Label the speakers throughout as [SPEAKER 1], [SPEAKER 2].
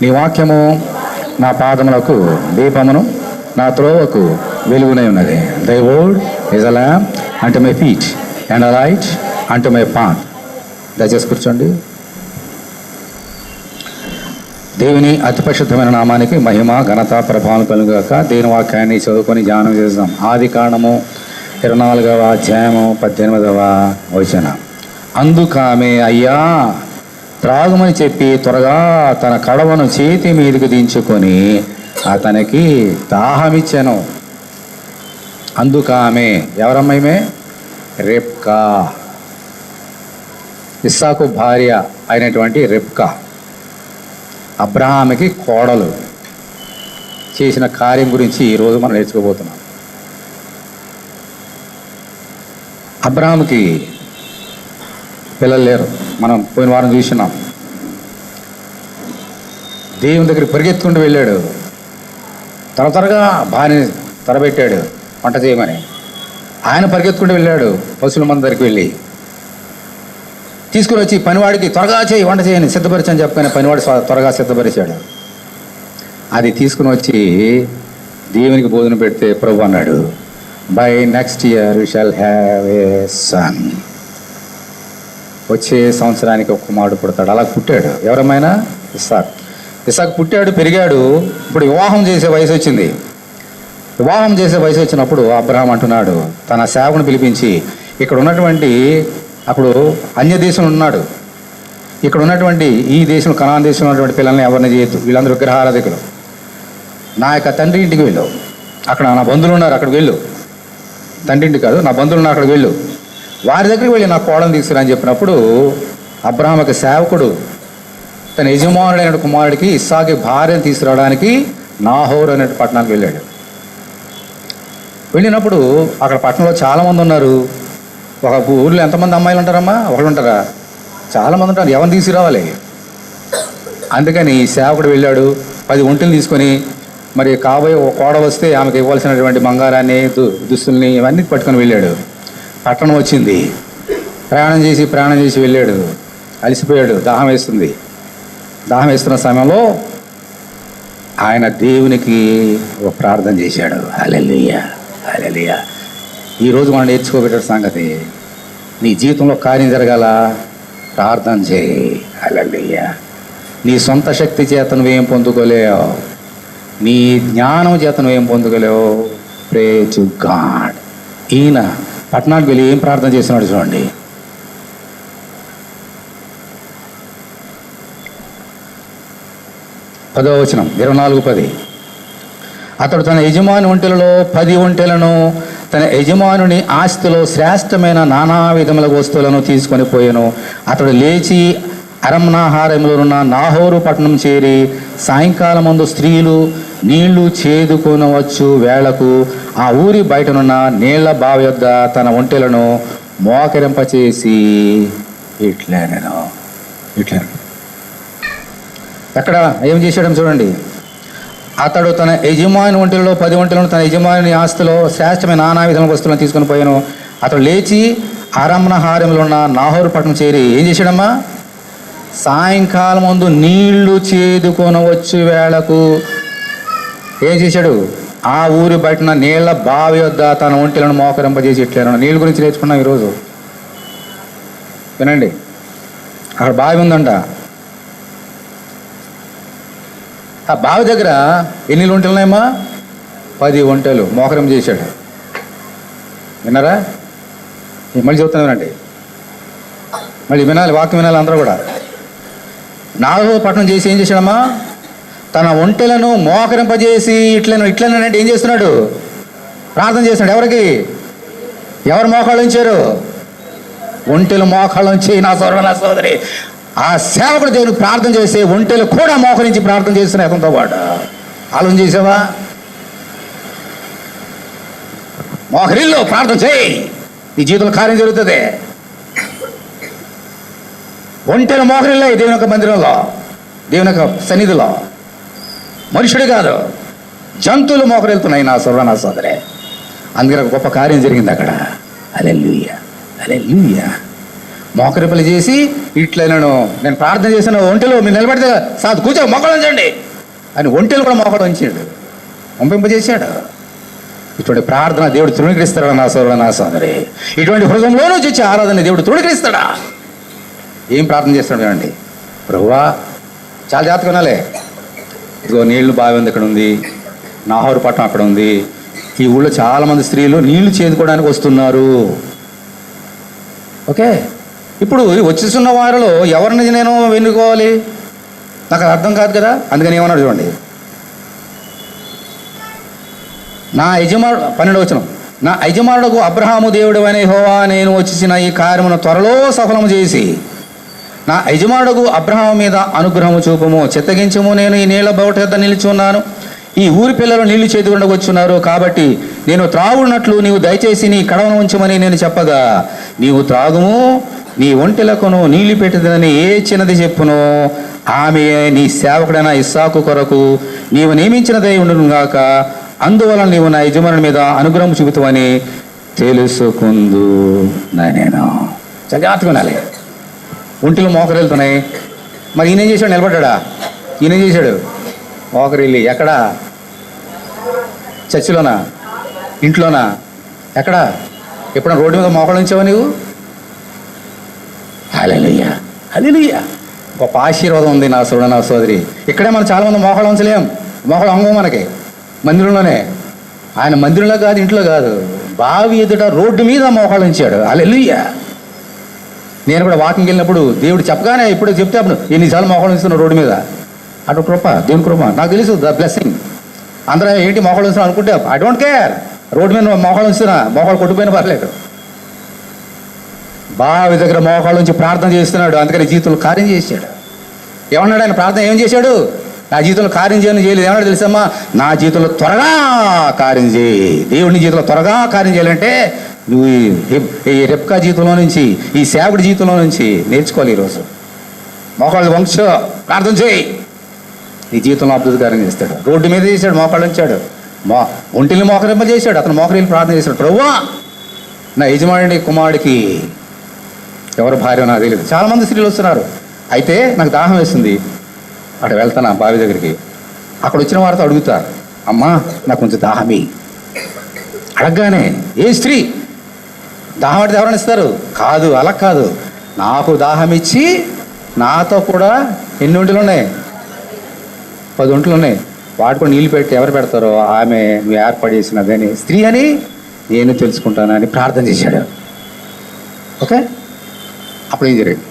[SPEAKER 1] నీ వాక్యము నా పాదములకు దీపమును, నా త్రోవకు వెలుగునై ఉన్నది. Thy word is a lamp unto my feet and a light unto my path. దయచేసి కూర్చోండి. దేవుని అతి పరిశుద్ధమైన నామానికి మహిమ, ఘనత, ప్రభావం కలుగాక. దేవుని వాక్యాన్ని చదువుకొని ధ్యానం చేద్దాం. ఆది కాండము 24వ అధ్యాయము 18వ వచనం. అందుకామె, అయ్యా త్రాగుమని చెప్పి త్వరగా తన కడవను చేతి మీదకు దించుకొని అతనికి దాహమిచ్చాను. అందుకామె ఎవరమ్మాయిమే? రెబ్కా, ఇస్సాకు భార్య అయినటువంటి రెబ్కా, అబ్రహాముకి కోడలు చేసిన కార్యం గురించి ఈరోజు మనం నేర్చుకోబోతున్నాం. అబ్రహాముకి పిల్లలు లేరు. మనం పోయిన వారం చూసినాం. దేవుని దగ్గరికి పరిగెత్తుకుంటూ వెళ్ళాడు. త్వరగా భార్యని తరబెట్టాడు వంట చేయమని. ఆయన పరిగెత్తుకుంటూ వెళ్ళాడు పశువుల మంద దగ్గరికి వెళ్ళి తీసుకుని వచ్చి పనివాడికి త్వరగా చేయి, వంట చేయని సిద్ధపరిచని చెప్పని పనివాడు త్వరగా సిద్ధపరిచాడు. అది తీసుకుని వచ్చి దేవునికి భోజనం పెడితే ప్రభు అన్నాడు, by next year you shall have a son. వచ్చే సంవత్సరానికి ఒక కుమారుడు పుడతాడు. అలా పుట్టాడు. ఎవరమైనా? ఇస్సాకు పుట్టాడు, పెరిగాడు. ఇప్పుడు వివాహం చేసే వయసు వచ్చింది. వివాహం చేసే వయసు వచ్చినప్పుడు అబ్రహాం అంటున్నాడు తన సేవకుని పిలిపించి, ఇక్కడ ఉన్నటువంటి, అప్పుడు అన్య దేశంలో ఉన్నాడు, ఇక్కడ ఉన్నటువంటి ఈ దేశం కనాన్ దేశంలో ఉన్నటువంటి పిల్లల్ని ఎవరిని చేయొద్దు, వీళ్ళందరూ విగ్రహారాధికులు. నా యొక్క తండ్రి ఇంటికి వెళ్ళు, అక్కడ నా బంధువులు ఉన్నారు, అక్కడికి వెళ్ళు. తండ్రి ఇంటికి కాదు, నా బంధువులు ఉన్నారు, అక్కడికి వెళ్ళు. వారి దగ్గరికి వెళ్ళి నా కోడలు తీసుకురా అని చెప్పినప్పుడు అబ్రహాం యొక్క సేవకుడు తన యజమానుడైన కుమారుడికి ఇస్సాకు భార్యను తీసుకురావడానికి నాహోర్ అనే పట్టణానికి వెళ్ళాడు. వెళ్ళినప్పుడు అక్కడ పట్టణంలో చాలామంది ఉన్నారు. ఒక ఊర్లో ఎంతమంది అమ్మాయిలు ఉంటారమ్మా? ఒకళ్ళు ఉంటారా? చాలామంది ఉంటారు. ఎవరిని తీసుకురావాలి? అందుకని సేవకుడు వెళ్ళాడు. 10 ఒంటెలు తీసుకొని, మరి కాబోయే కోడ వస్తే ఆమెకు ఇవ్వాల్సినటువంటి బంగారాన్ని, దుస్తుల్ని, ఇవన్నీ పట్టుకొని వెళ్ళాడు. పట్టణం వచ్చింది. ప్రయాణం చేసి వెళ్ళాడు. అలసిపోయాడు. దాహం వేస్తుంది. దాహం వేస్తున్న సమయంలో ఆయన దేవునికి ఒక ప్రార్థన చేశాడు. హల్లెలూయా, హల్లెలూయా. ఈరోజు మనం నేర్చుకోబెట్టే సంగతి, నీ జీవితంలో కార్యం జరగాల, ప్రార్థన చేయి. హల్లెలూయా. నీ సొంత శక్తి చేత నువ్వేం పొందుకోలేవు, నీ జ్ఞానం చేత నువ్వేం పొందుకోలేవు. ప్రే టు గాడ్. ఈయన పట్టణానికి వెళ్ళి ఏం ప్రార్థన చేస్తున్నాడు చూడండి. పదవ వచనం, 24:10. అతడు తన యజమాని ఒంటెలలో 10 ఒంటెలను, తన యజమానుని ఆస్తిలో శ్రేష్టమైన నానా విధముల వస్తువులను తీసుకొని పోయాను. అతడు లేచి అరమ్నాహారంలో ఉన్న నాహోరు పట్టణం చేరి సాయంకాలం ముందు స్త్రీలు నీళ్లు చేదుకొనవచ్చు వేళకు ఆ ఊరి బయటనున్న నీళ్ల బావి యొద్ద తన ఒంటెలను మోకరింపచేసి ఇట్లా ఎక్కడ ఏం చేశాడని చూడండి. అతడు తన యజమాని ఒంటెలలో 10 ఒంటెలను, తన యజమాని ఆస్తిలో శ్రేష్టమైన నానా విధమైన వస్తువులను తీసుకొని పోయాను. అతడు లేచి అరమ్నహారంలో ఉన్న నాహోరు పట్టణం చేరి ఏం చేశాడమ్మా? సాయంకాలం ముందు నీళ్లు చేదుకొనవచ్చు వేళకు ఏం చేశాడు? ఆ ఊరి బయటన నీళ్ల బావి వద్ద తన ఒంటెలను మోకరింపజేసి ఇట్లా. నీళ్ళ గురించి నేర్చుకున్నాం ఈరోజు. వినండి, అక్కడ బావి ఉందంట. ఆ బావి దగ్గర ఎన్ని ఒంటెలు ఉన్నాయమ్మా? 10 ఒంటెలు మోకరం చేశాడు. విన్నారా? మళ్ళీ చెప్తాను, వినండి. మళ్ళీ వినాలి, వాక్యం వినాలి అందరూ కూడా. 4వ పట్టణం చేసి ఏం చేశాడమ్మా? తన ఒంటెలను మోకరింపజేసి ఇట్లనంటే ఏం చేస్తున్నాడు? ప్రార్థన చేస్తున్నాడు. ఎవరికి? ఎవరు మోకాళ్ళు ఉంచారు? ఒంటెలు మోకాళ్ళు ఉంచి, నా సోదరి, ఆ సేవకుడు దేవుని ప్రార్థన చేసే ఒంటెలు కూడా మోకరించి ప్రార్థన చేస్తున్నాయి అతనితో పాటు. ఆలోచన చేసావా? మోకరిల్లో ప్రార్థన చేయి, నీ జీవితంలో కార్యం జరుగుతుంది. ఒంటెలు మోకరిల్లే దేవుని యొక్క మందిరంలో, దేవుని యొక్క సన్నిధిలో. మనుషుడు కాదు, జంతువులు మోకరిల్తున్నాయి నా సోదరే. అందుకని ఒక గొప్ప కార్యం జరిగింది అక్కడ. హల్లెలూయా, హల్లెలూయా. మోకరిపలు చేసి ఇట్లా నేను ప్రార్థన చేసిన ఒంటెలు మీరు నిలబడితే సాధు కూర్చో మొక్కలు ఉంచండి అని ఒంటెలు కూడా మోకడం ఉంచాడు, పంపింపజేశాడు. ఇటువంటి ప్రార్థన దేవుడు తృణీకరిస్తాడా నా సోదరుడు నా సోదరి? ఇటువంటి హృదయంలో నుంచి వచ్చే ఆరాధన దేవుడు తృణీకరిస్తాడా? ఏం ప్రార్థన చేస్తాడు అండి? ప్రభువా, చాలా జాగ్రత్తగా వినాలే. ఇదిగో నీళ్లు బావి ఉంది, ఇక్కడ ఉంది, నాహోరు పట్టణం అక్కడ ఉంది. ఈ ఊళ్ళో చాలామంది స్త్రీలు నీళ్లు చేదుకోవడానికి వస్తున్నారు. ఓకే, ఇప్పుడు వచ్చేస్తున్న వారిలో ఎవరిని నేను ఎన్నుకోవాలి? నాకు అది అర్థం కాదు కదా. అందుకని ఏమన్నాడు చూడండి, నా యజమానుడు 12వ వచనం, నా యజమానుడుకు అబ్రహాము దేవుడు అనే యెహోవా నేను వచ్చిన ఈ కార్యమును త్వరలో సఫలము చేసి నా యజమానుడుకు అబ్రహాము మీద అనుగ్రహము చూపము, చిత్తగించము. నేను ఈ నీళ్ల బౌట వద్ద నిలిచి ఉన్నాను, ఈ ఊరి పిల్లలు నీళ్లు చేదుకుండా వచ్చున్నారు, కాబట్టి నేను త్రాగున్నట్లు నీవు దయచేసి నీ కడవను ఉంచమని నేను చెప్పగా, నీవు త్రాగుము, నీ ఒంటెలకును నీళ్లు పెట్టదని ఏ చిన్నది చెప్పును, ఆమె నీ సేవకుడైన ఇస్సాకు కొరకు నీవు నియమించినదై ఉండును గాక, అందువలన నీవు నా యజమానుని మీద అనుగ్రహం చూపుతావని తెలుసుకుందు. నేను జాగ్రత్తగా వినాలి. ఒంటిలో మోకరు వెళ్తున్నాయి. మరి ఈయనేం చేశాడు? నిలబడ్డా? ఈయనేం చేశాడు? మోకరు వెళ్ళి ఎక్కడా? చర్చిలోనా? ఇంట్లోనా? ఎక్కడా? ఎప్పుడైనా రోడ్డు మీద మోకలు ఉంచావా నీవు? హల్లెలూయా, హల్లెలూయా. గొప్ప ఆశీర్వాదం ఉంది నా సోదరుడు నా సోదరి. ఇక్కడే మనం చాలామంది మోకాలు ఉంచలేం. మోకాలు అంగం మనకి మందిరంలోనే. ఆయన మందిరంలో కాదు, ఇంట్లో కాదు, బావి ఎదుట రోడ్డు మీద మోకాలు ఉంచాడు. హల్లెలూయా. నేను కూడా వాకింగ్కి వెళ్ళినప్పుడు దేవుడు చెప్పగానే ఇప్పుడు చెప్తే అప్పుడు ఎన్నిసార్లు మోకాలు ఉంచుతున్నావు రోడ్డు మీద. అటు కృప, దేవుని కృప. నాకు తెలుసు ద బ్లెస్సింగ్. అందరూ ఏంటి మోకాలు ఉంచుతున్నావు అనుకుంటే ఐ డోంట్ కేర్. రోడ్డు మీద మోకాలు ఉంచుతున్నా, మోకాలు కొట్టుపోయినా పర్లేదు. బావి దగ్గర మోకాలు ఉంచి ప్రార్థన చేస్తున్నాడు. అందుకని జీవితంలో కార్యం చేశాడు. ఏమన్నాడు ఆయన? ప్రార్థన ఏం చేశాడు? నా జీవితంలో కార్యం చేయలేదు. ఏమన్నాడు తెలుసమ్మా? నా జీవితంలో త్వరగా కార్యం చేయి. దేవుడిని జీవితంలో త్వరగా కార్యం చేయాలంటే నువ్వు ఈ రెప్కా జీవితంలో నుంచి, ఈ సేవకుడి జీవితంలో నుంచి నేర్చుకోవాలి. ఈరోజు మోకాళ్ళు వంశ ప్రార్థన చేయి, నీ జీవితంలో అద్భుత కార్యం చేస్తాడు. రోడ్డు మీద చేశాడు, మోకాళ్ళు ఉంచాడు, ఒంటిని మోకరింప చేశాడు. అతను మోకరిల్లి ప్రార్థన చేశాడు, ప్రభువా నా యజమానుడి కుమారుడికి ఎవరు భార్య నాకు తెలియదు. చాలామంది స్త్రీలు వస్తున్నారు. అయితే నాకు దాహం వేస్తుంది, అటు వెళ్తాను బావి దగ్గరికి. అక్కడ వచ్చిన వారితో అడుగుతారు, అమ్మా నాకు కొంచెం దాహమి. అడగగానే ఏ స్త్రీ దాహం అడితే ఎవరైనా ఇస్తారు? కాదు, అలా కాదు. నాకు దాహం ఇచ్చి నాతో కూడా ఎన్ని ఒంటలు ఉన్నాయి? 10 ఒంటలు ఉన్నాయి. వాటి కూడా నీళ్ళు పెట్టి ఎవరు పెడతారో ఆమె నువ్వు ఏర్పాటు చేసినదని స్త్రీ అని నేను తెలుసుకుంటానని ప్రార్థన చేశాడు. ఓకే, అప్పుడు ఏం జరిగింది?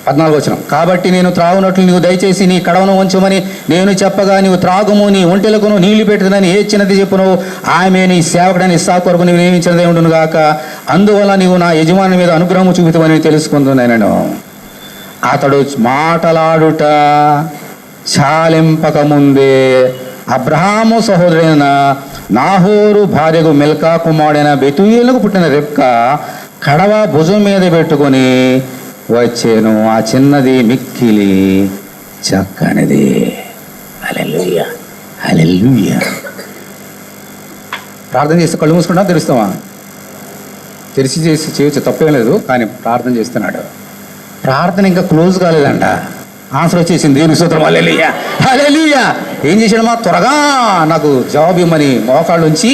[SPEAKER 1] 14వ వచనం, కాబట్టి నేను త్రాగునట్లు నీవు దయచేసి నీ కడవను ఉంచమని నేను చెప్పగా, నీవు త్రాగుము, నీ ఒంటెలకును నీళ్లు పెట్టుదని ఏ చిన్నది చెప్పును, ఆమె నీ సేవకుడని ఇస్సాకు కొరకు నీవు నియమించినదే ఉండును గాక, అందువల్ల నీవు నా యజమాని మీద అనుగ్రహము చూపుతావని తెలుసుకుంటున్నాను. అతడు మాటలాడుట చాలింపక ముందే అబ్రహాము సహోదరుడైన నాహోరు భార్యకు మిల్కా కుమారుడైన బెతూయేలుకు పుట్టిన రెబ్కా కడవ భుజం మీద పెట్టుకొని వచ్చాను. ఆ చిన్నది మిక్కిలి చక్కనిది. హల్లెలూయా, హల్లెలూయా. ప్రార్థన చేస్తే కళ్ళు మూసుకుంటా తెరుస్తామా? తెరిచి చేసి చేయొచ్చు, తప్పేం లేదు. కానీ ప్రార్థన చేస్తున్నాడు. ప్రార్థన ఇంకా క్లోజ్ కాలేదంట, ఆన్సర్ వచ్చేసింది. దేవుని స్తోత్రం, హల్లెలూయా, హల్లెలూయా. ఏం చేశాడమ్మా? త్వరగా నాకు జవాబు ఇవ్వమని మోకాళ్ళు ఉంచి,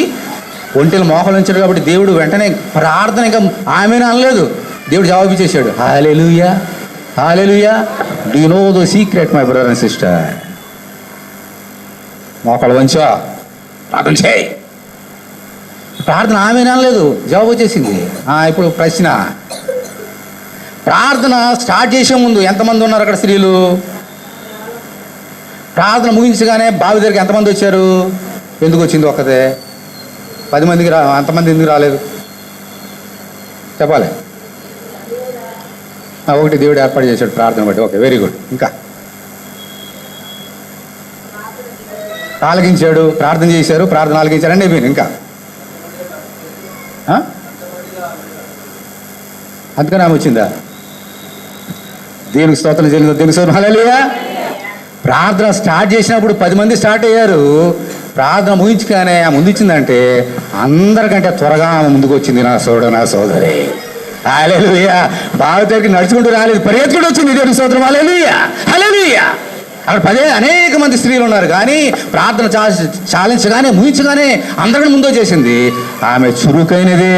[SPEAKER 1] ఒంటెలు మోకాళ్ళు ఉంచాడు కాబట్టి దేవుడు వెంటనే ప్రార్థన ఇంకా ఆమెను అనలేదు, దేవుడు జవాబు ఇచ్చేసాడు. హల్లెలూయా, హల్లెలూయా. Do you know the secret my brother and sister? మోకాళ్ళు వంచా ప్రార్థన చేయి. ప్రార్థన ఆమెను అనలేదు, జవాబు వచ్చేసింది. ఇప్పుడు ప్రశ్న, ప్రార్థన స్టార్ట్ చేసే ముందు ఎంతమంది ఉన్నారు అక్కడ స్త్రీలు? ప్రార్థన ముగించగానే బావి దగ్గరికి ఎంతమంది వచ్చారు? ఎందుకు వచ్చింది ఒక్కతే? 10 మందికి అంతమంది ఎందుకు రాలేదు చెప్పాలి? ఒకటి దేవుడు ఏర్పాటు చేశాడు ప్రార్థన బట్టి. Okay, very good. ఇంకా ఆలకించాడు, ప్రార్థన చేశారు, ప్రార్థన ఆలకించారండి, అయిపోయింది. ఇంకా అందుకని ఆమె వచ్చిందా? దేవునికి స్తోత్రం చెల్లిందో, దేవునికి స్తోత్రం, హల్లెలూయా. ప్రార్థన స్టార్ట్ చేసినప్పుడు 10 మంది స్టార్ట్ అయ్యారు, ప్రార్థన ముగించుగానే ఆ ముందుచ్చిందంటే అందరికంటే త్వరగా ఆమె ముందుకు వచ్చింది నా సోదరు నా సోదరి. హల్లెలూయా. బావి దగ్గరికి నడుచుకుంటూ రాలేదు, పరిగెత్తుకుంటూ వచ్చింది. దేవుని స్తోత్రం. హల్లెలూయా హల్లెలూయా. అక్కడ అనేక మంది స్త్రీలు ఉన్నారు, కానీ ప్రార్థన చాలించగానే ముగించగానే అందరికంటే ముందు వచ్చేసింది. ఆమె చురుకైనదే,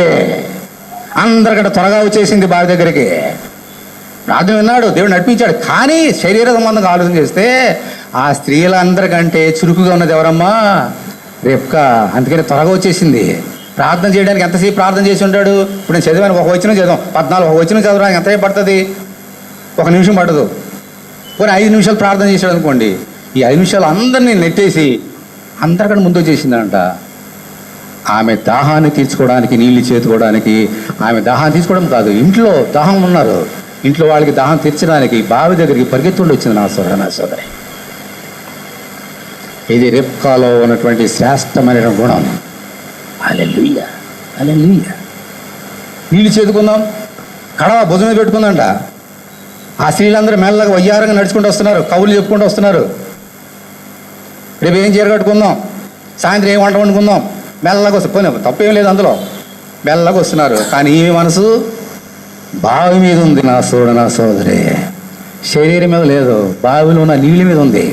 [SPEAKER 1] అందరికంటే త్వరగా వచ్చేసింది బావి దగ్గరికి. ప్రార్థన విన్నాడు, దేవుడు నడిపించాడు. కానీ శరీర సంబంధంగా ఆలోచన చేస్తే ఆ స్త్రీలందరికంటే చురుకుగా ఉన్నది ఎవరమ్మా? రెబ్కా. అందుకని త్వరగా వచ్చేసింది. ప్రార్థన చేయడానికి ఎంతసేపు ప్రార్థన చేసి ఉంటాడు? ఇప్పుడు నేను చదివాను, ఒక వచనం చదివాం, 14 వచనం చదవడానికి ఎంతసేపు పడుతుంది? 1 నిమిషం పడదు. పోనీ 5 నిమిషాలు ప్రార్థన చేశాడు అనుకోండి. ఈ 5 నిమిషాలు అందరినీ నెట్టేసి అందరికంటే ముందు వచ్చేసిందంట. ఆమె దాహాన్ని తీర్చుకోవడానికి, నీళ్ళు చేతుకోవడానికి, ఆమె దాహాన్ని తీర్చుకోవడం కాదు, ఇంట్లో దాహం ఉన్నారు, ఇంట్లో వాళ్ళకి దాహం తీర్చడానికి బావి దగ్గరికి పరిగెత్తుండి వచ్చింది నా సోదర నా సోదరి. ఇది రెబ్కాలో ఉన్నటువంటి శ్రేష్టమైన గుణం. హల్లెలూయా హల్లెలూయా. నీళ్ళు చేతుకుందాం, కడవ భుజం మీద పెట్టుకుందంట. ఆ స్త్రీలందరూ మెల్లగా వయ్యారంగా నడుచుకుంటూ వస్తున్నారు, కవులు చెప్పుకుంటూ వస్తున్నారు. రేపు ఏం చీర కట్టుకుందాం, సాయంత్రం ఏం వంట వండుకుందాం, మెల్లగా వస్తారు. పోనీ తప్పేం లేదు అందులో, మెల్లగా వస్తున్నారు. కానీ ఈ మనసు బావి మీద ఉంది నా సోదరు నా సోదరి. శరీరం మీద లేదు, బావిలో ఉన్న నీళ్ళ మీద ఉంది.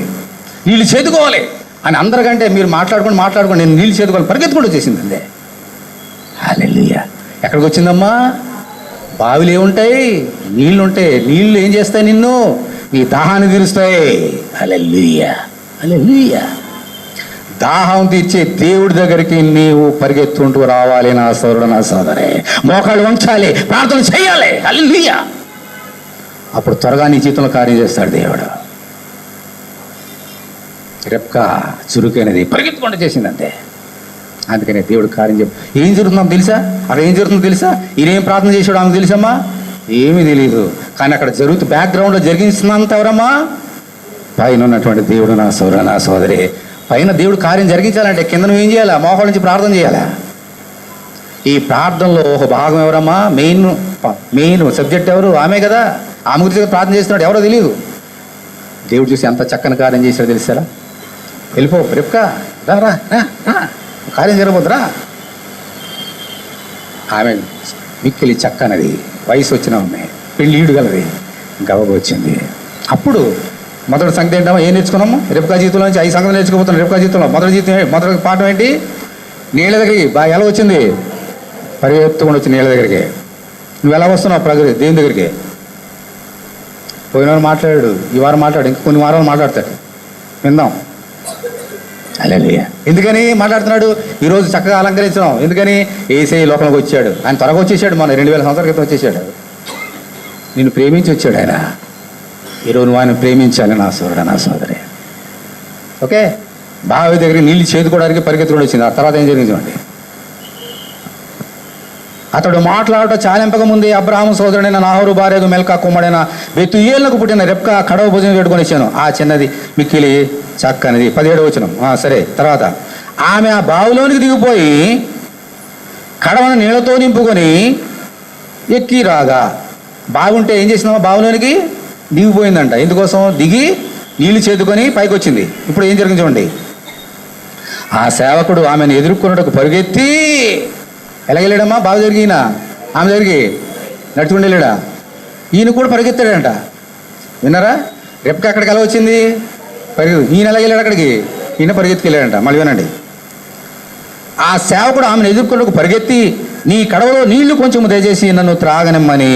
[SPEAKER 1] నీళ్ళు చేతుకోవాలి అని అందరికంటే మీరు మాట్లాడుకోండి నేను నీళ్ళు చేతుకోవాలి పరిగెత్తుకుంటూ వచ్చేసిందండి. హల్లెలూయా. ఎక్కడికి వచ్చిందమ్మా? బావిలు ఏముంటాయి? నీళ్ళు ఉంటాయి. నీళ్ళు ఏం చేస్తాయి? నిన్ను నీ దాహాన్ని తీరుస్తాయి. హల్లెలూయా హల్లెలూయా. దాహం తీర్చే దేవుడి దగ్గరికి నీవు పరిగెత్తుంటూ రావాలి నా సోదరుడు నా సోదరే. మోకాళ్ళు వంచాలి, ప్రార్థన చేయాలి. హల్లెలూయా. అప్పుడు త్వరగా నీ జీవితంలో కార్యం చేస్తాడు దేవుడు. రెబ్కా చురుకైనది, పరిగెత్తుకుంటూ చేసిందంతే. అందుకనే దేవుడు కార్యం ఏం జరుగుతుందో తెలుసా? అక్కడ ఏం జరుగుతుందో తెలుసా? ఈయనేం ప్రార్థన చేసాడు ఆమెకు తెలుసమ్మా? ఏమీ తెలియదు. కానీ అక్కడ బ్యాక్గ్రౌండ్లో జరిగిస్తున్నంత ఎవరమ్మా? పైన ఉన్నటువంటి దేవుడు నా సోదరు నా సోదరి. పైన దేవుడు కార్యం జరిగించాలంటే కింద నువ్వు ఏం చేయాలా? మోకాళ్ళ నుంచి ప్రార్థన చేయాలా? ఈ ప్రార్థనలో ఒక భాగం ఎవరమ్మా? మెయిన్ సబ్జెక్ట్ ఎవరు? ఆమె కదా. ఆమె గురించి ప్రార్థన చేస్తున్నాడు, ఎవరో తెలియదు. దేవుడు చూసి ఎంత చక్కని కార్యం చేశాడో తెలుసారా? వెళ్ళిపో రెబ్కా, రా కార్యం జరగబోతురా. ఆమె మిక్కిలి చక్కనది, వయసు వచ్చిన ఆమె, పెళ్ళీడు గలది, గవగా వచ్చింది. అప్పుడు మొదటి సంగతి ఏంటమ్మా? ఏం నేర్చుకున్నాము? రెబ్కా జీవితంలో నుంచి 5 సంగతులు నేర్చుకోబోతున్నాం. రెబ్కా జీవితంలో మొదటి పాఠం ఏంటి? నీళ్ళ దగ్గరికి ఎలా వచ్చింది? పరిగెత్తుకొని వచ్చి నీళ్ళ దగ్గరికి. నువ్వు ఎలా వస్తున్నావు దేవుని దగ్గరికి? పోయిన మాట్లాడాడు, ఈ వారం మాట్లాడు, ఇంక కొన్ని వారాలు మాట్లాడతాడు, విందాం. హల్లెలూయా. ఎందుకని మాట్లాడుతున్నాడు? ఈరోజు చక్కగా అలంకరించడం ఎందుకని? యేసయ్య లోపలికి వచ్చాడు. ఆయన త్వరగా వచ్చేసాడు, మన 2000 సంవత్సరాల క్రితం వచ్చేసాడు. నిన్ను ప్రేమించి వచ్చాడు ఆయన. ఈరోజు నువ్వు ఆయన ప్రేమించాలి నా సోదరుడు నా సోదరి. ఓకే. బావి దగ్గరికి నీళ్ళు చేదుకోవడానికి పరిగెత్తుకొని వచ్చింది. ఆ తర్వాత ఏం జరిగింది చూడండి. అతడు మాట్లాడటం చాలింపక ముందే అబ్రాహాము సోదరుడైన నాహోరు భార్యకు మెల్కా కుమ్మడైన బెతూయేలుకు పుట్టిన రెబ్కా కడవ భుజం పెట్టుకొని ఇచ్చాను. ఆ చిన్నది మిక్కిలి చక్కనిది. 17వ వచనం. సరే, తర్వాత ఆమె ఆ బావిలోనికి దిగిపోయి కడవను నీళ్లతో నింపుకొని ఎక్కి రాగా, బావి ఉంటే ఏం చేసిందమ్మా? బావిలోనికి దిగిపోయిందంట. ఎందుకోసం? దిగి నీళ్లు చేదుకొని పైకి వచ్చింది. ఇప్పుడు ఏం జరిగింది చూడండి. ఆ సేవకుడు ఆమెను ఎదుర్కొన్నట్టుకు పరిగెత్తి ఎలాగెళ్ళాడమ్మా? బావి జరిగి ఆమె జరిగి నడుచుకుంటూ వెళ్ళాడా? ఈయన కూడా పరిగెత్తాడంట. విన్నారా? రెబ్కా అక్కడికి ఎలా వచ్చింది? ఈయన ఎలా వెళ్ళాడు అక్కడికి? ఈయన పరిగెత్తుకెళ్ళాడంట. మళ్ళీ వినండి. ఆ సేవకుడు ఆమెను ఎదుర్కొన్నట్టుకు పరిగెత్తి నీ కడవలో నీళ్లు కొంచెం దయచేసి నన్ను త్రాగనిమ్మని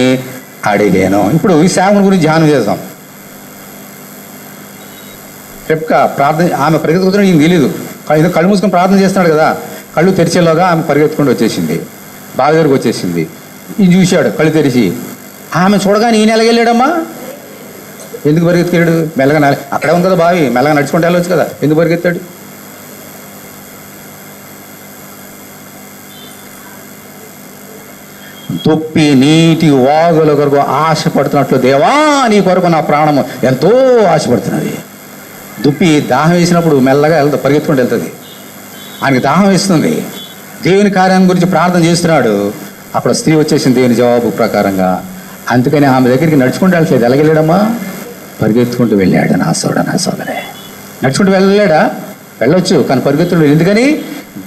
[SPEAKER 1] అడిగాను. ఇప్పుడు ఈ సేవకుని గురించి ధ్యానం చేద్దాం. రెబ్కా ప్రార్థన, ఆమె పరిగెత్తుకుంటున్నాడు, ఈయన తెలీదు. కళ్ళు మూసుకొని ప్రార్థన చేస్తున్నాడు కదా. కళ్ళు తెరిచేలోగా ఆమె పరిగెత్తుకుంటూ వచ్చేసింది, బావి దగ్గరకు వచ్చేసింది. ఈయన చూశాడు కళ్ళు తెరిచి. ఆమె చూడగానే ఈయన ఎలాగెళ్ళాడమ్మా? ఎందుకు పరిగెత్తాడు? మెల్లగా అక్కడే ఉంది కదా బావి, మెల్లగా నడుచుకుంటూ వెళ్ళవచ్చు కదా. ఎందుకు పరిగెత్తాడు? తొప్పి నీటి వాగుల కొరకు ఆశపడుతున్నట్లు దేవా నీ కొరకు నా ప్రాణము ఎంతో ఆశపడుతున్నది. దుప్పి దాహం వేసినప్పుడు మెల్లగా వెళ్తా, పరిగెత్తుకుంటూ వెళ్తుంది. ఆయనకి దాహం వేస్తుంది. దేవుని కార్యం గురించి ప్రార్థన చేస్తున్నాడు. అప్పుడు స్త్రీ వచ్చేసింది దేవుని జవాబు ప్రకారంగా. అందుకని ఆమె దగ్గరికి నడుచుకుంటూ వెళ్ళట్లేదు. ఎలాగెళ్ళాడమ్మా? పరిగెత్తుకుంటూ వెళ్ళాడు నా సోదరే. నడుచుకుంటూ వెళ్ళలేడా? వెళ్ళొచ్చు, కానీ పరిగెత్తుడు. ఎందుకని?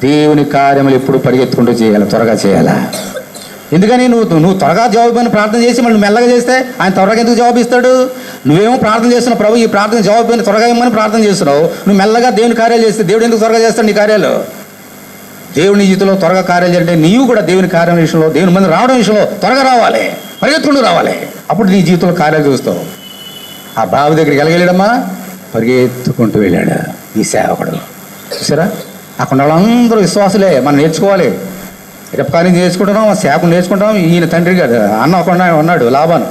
[SPEAKER 1] దేవుని కార్యములు ఎప్పుడు పరిగెత్తుకుంటూ చేయాలి, త్వరగా చేయాలా. ఎందుకని? నువ్వు త్వరగా జవాబు ప్రార్థన చేసి మళ్ళీ మెల్లగా చేస్తే ఆయన త్వరగా ఎందుకు జవాబు ఇస్తాడు? నువ్వేమో ప్రార్థన చేస్తున్నావు, ప్రభు ఈ ప్రార్థన జవాబు త్వరగా ఇవ్వమని ప్రార్థన చేస్తున్నావు. నువ్వు మెల్లగా దేవుని కార్యాలు చేస్తే దేవుడు ఎందుకు త్వరగా చేస్తాడు నీ కార్యాలు? దేవుని జీవితంలో త్వరగా కార్యాలు చేయాలంటే నీవు కూడా దేవుని కార్యం విషయంలో, దేవుని మంది రావడం విషయంలో త్వరగా రావాలి, పరిగెత్తుకుంటూ రావాలి. అప్పుడు నీ జీవితంలో కార్యాలు చూస్తావు. ఆ బావి దగ్గరికి వెళ్ళగలిగాడమ్మా, పరిగెత్తుకుంటూ వెళ్ళాడు ఈ సేవకుడు. చూసారా? అక్కడ వాళ్ళందరూ విశ్వాసులే. మనం నేర్చుకోవాలి. రెప్పకార్యం నేర్చుకుంటున్నాం, సేవకుడు నేర్చుకుంటాం. ఈయన తండ్రి గారు అన్న ఒక ఉన్నాడు లాభాను.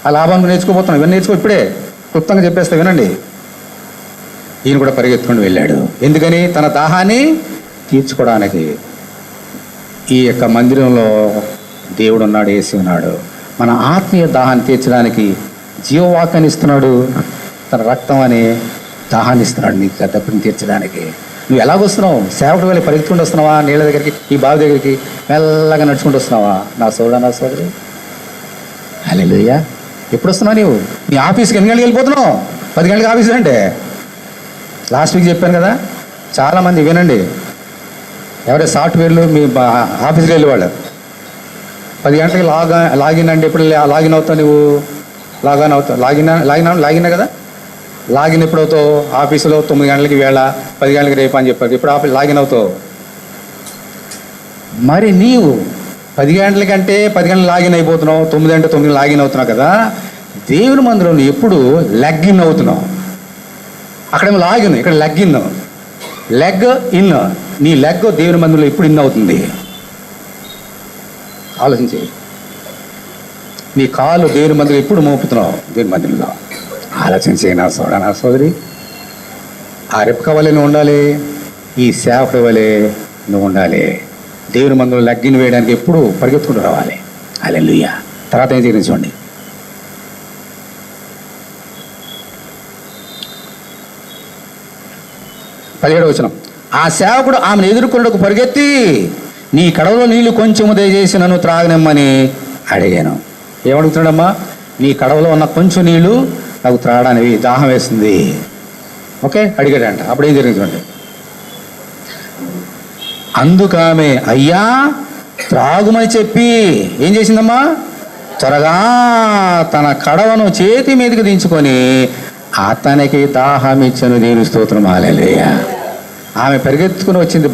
[SPEAKER 1] ఆ లాభాన్ని నేర్చుకోబోతున్నాం. ఇవన్నీ నేర్చుకో, ఇప్పుడే క్లుప్తంగా చెప్పేస్తా వినండి. ఈయన కూడా పరిగెత్తుకుంటూ వెళ్ళాడు. ఎందుకని? తన దాహాన్ని తీర్చుకోవడానికి. ఈ యొక్క మందిరంలో దేవుడు ఉన్నాడు, యేసు ఉన్నాడు. మన ఆత్మీయ దాహాన్ని తీర్చడానికి జీవవాక్యాన్ని ఇస్తున్నాడు. తన రక్తం అనే దాహాన్ని ఇస్తున్నాడు నీకు దప్పిని తీర్చడానికి. నువ్వు ఎలాగొస్తున్నావు? సేవకుడు వెళ్ళి పరిగెత్తుకుంటూ వస్తున్నావా నీళ్ళ దగ్గరికి, ఈ బావి దగ్గరికి మెల్లగా నడుచుకుంటూ వస్తున్నావా? నా సోదరా, నా సోదరి, హల్లెలూయా. ఎప్పుడు వస్తున్నావు నీవు? నీ ఆఫీస్కి ఎన్ని గంటలకు వెళ్ళిపోతున్నావు? 10 గంటలకు ఆఫీస్ అంటే లాస్ట్ వీక్ చెప్పాను కదా. చాలామంది వినండి, ఎవరైతే సాఫ్ట్వేర్లు మీ ఆఫీస్కి వెళ్ళేవాళ్ళు 10 గంటలకి లాగిన్ అంటే ఎప్పుడు లాగిన్ అవుతావు నువ్వు? లాగిన్ కదా. లాగిన్ ఎప్పుడు అవుతావు? ఆఫీసులో 9 గంటలకి వేళ, 10 గంటలకి రేపు అని చెప్పారు. ఇప్పుడు ఆఫీస్ లాగిన్ అవుతావు. మరి నీవు 10 గంటలకంటే 10 గంటలు లాగిన్ అయిపోతున్నావు, 9 అంటే 9 లాగిన్ అవుతున్నావు కదా. దేవుని మందిరంలో ఎప్పుడు లెగ్ఇన్ అవుతున్నావు. అక్కడేమో లాగిన్, ఇక్కడ లెగ్ఇన్. Leg in. నీ లెగ్ దేవుని మందిరంలో ఎప్పుడు ఇన్ అవుతుంది? ఆలోచించి. నీ కాలు దేవుని మందిరం ఎప్పుడు మోపుతున్నావు? దేవుని మందిరంలో. ఆలోచించే నా సోదరా, నా సోదరి. ఆ రెప్పక వలె నువ్వు ఉండాలి, ఈ సేవకుడి వలె నువ్వు ఉండాలి. దేవుని మందిరంలో లెగ్గిన్ వేయడానికి ఎప్పుడు పరిగెత్తుకుంటూ రావాలి. హల్లెలూయా. తర్వాత ఏం జరిగింది చూడండి. పదిహేడవ వచనం. ఆ సేవకుడు ఆమెను ఎదుర్కొన్నకు పరిగెత్తి, నీ కడవలో నీళ్లు కొంచెము దయచేసి నన్ను త్రాగనిమ్మని అడిగాను. ఏమడుగుతున్నాడమ్మా? నీ కడవలో ఉన్న కొంచెం నీళ్లు నాకు త్రాగడానికి దాహం వేస్తుంది. ఓకే, అడిగాడంట. అప్పుడు ఏం జరిగింది? అందుకామె అయ్యా త్రాగుమని చెప్పి ఏం చేసిందమ్మా? త్వరగా తన కడవను చేతి మీదకి దించుకొని అతనికి దాహం ఇచ్చను. దేవుని స్తోత్రం, హల్లెలూయా. ఆమె పరిగెత్తుకుని వచ్చింది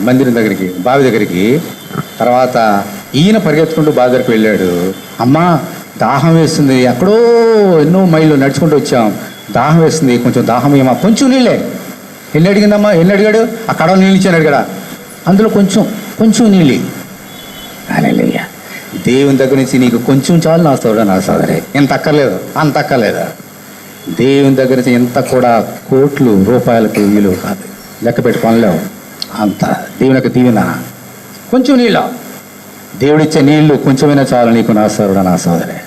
[SPEAKER 1] మందిరం దగ్గరికి, బావి దగ్గరికి. తర్వాత ఈయన పరిగెత్తుకుంటూ బావి దగ్గరికి వెళ్ళాడు. అమ్మా దాహం వేస్తుంది, ఎక్కడో ఎన్నో మైళ్ళు నడుచుకుంటూ వచ్చాం, దాహం వేస్తుంది, కొంచెం దాహం ఏమా, కొంచెం నీళ్ళే. ఎన్ని అడిగిందమ్మా? ఎన్ని అడిగాడు? ఆ కడవ నీళ్ళు ఇచ్చాను అడిగాడా? అందులో కొంచెం నీళ్ళు. హల్లెలూయా. దేవుని దగ్గర నుంచి నీకు కొంచెం చాలు నా సోదరా, నా సోదరే. ఎంత అక్కర్లేదు, అంత అక్కర్లేదు. దేవుని దగ్గర నుంచి ఎంత కూడా కోట్లు రూపాయలకు విలువ కాదు, లెక్క పెట్టుకోలేవు అంత. దేవుని యొక్క దీవెన కొంచెం నీళ్ళ. దేవుడిచ్చే నీళ్లు కొంచెమైనా చాలు నీకు నా సోదరా, నా సోదరే.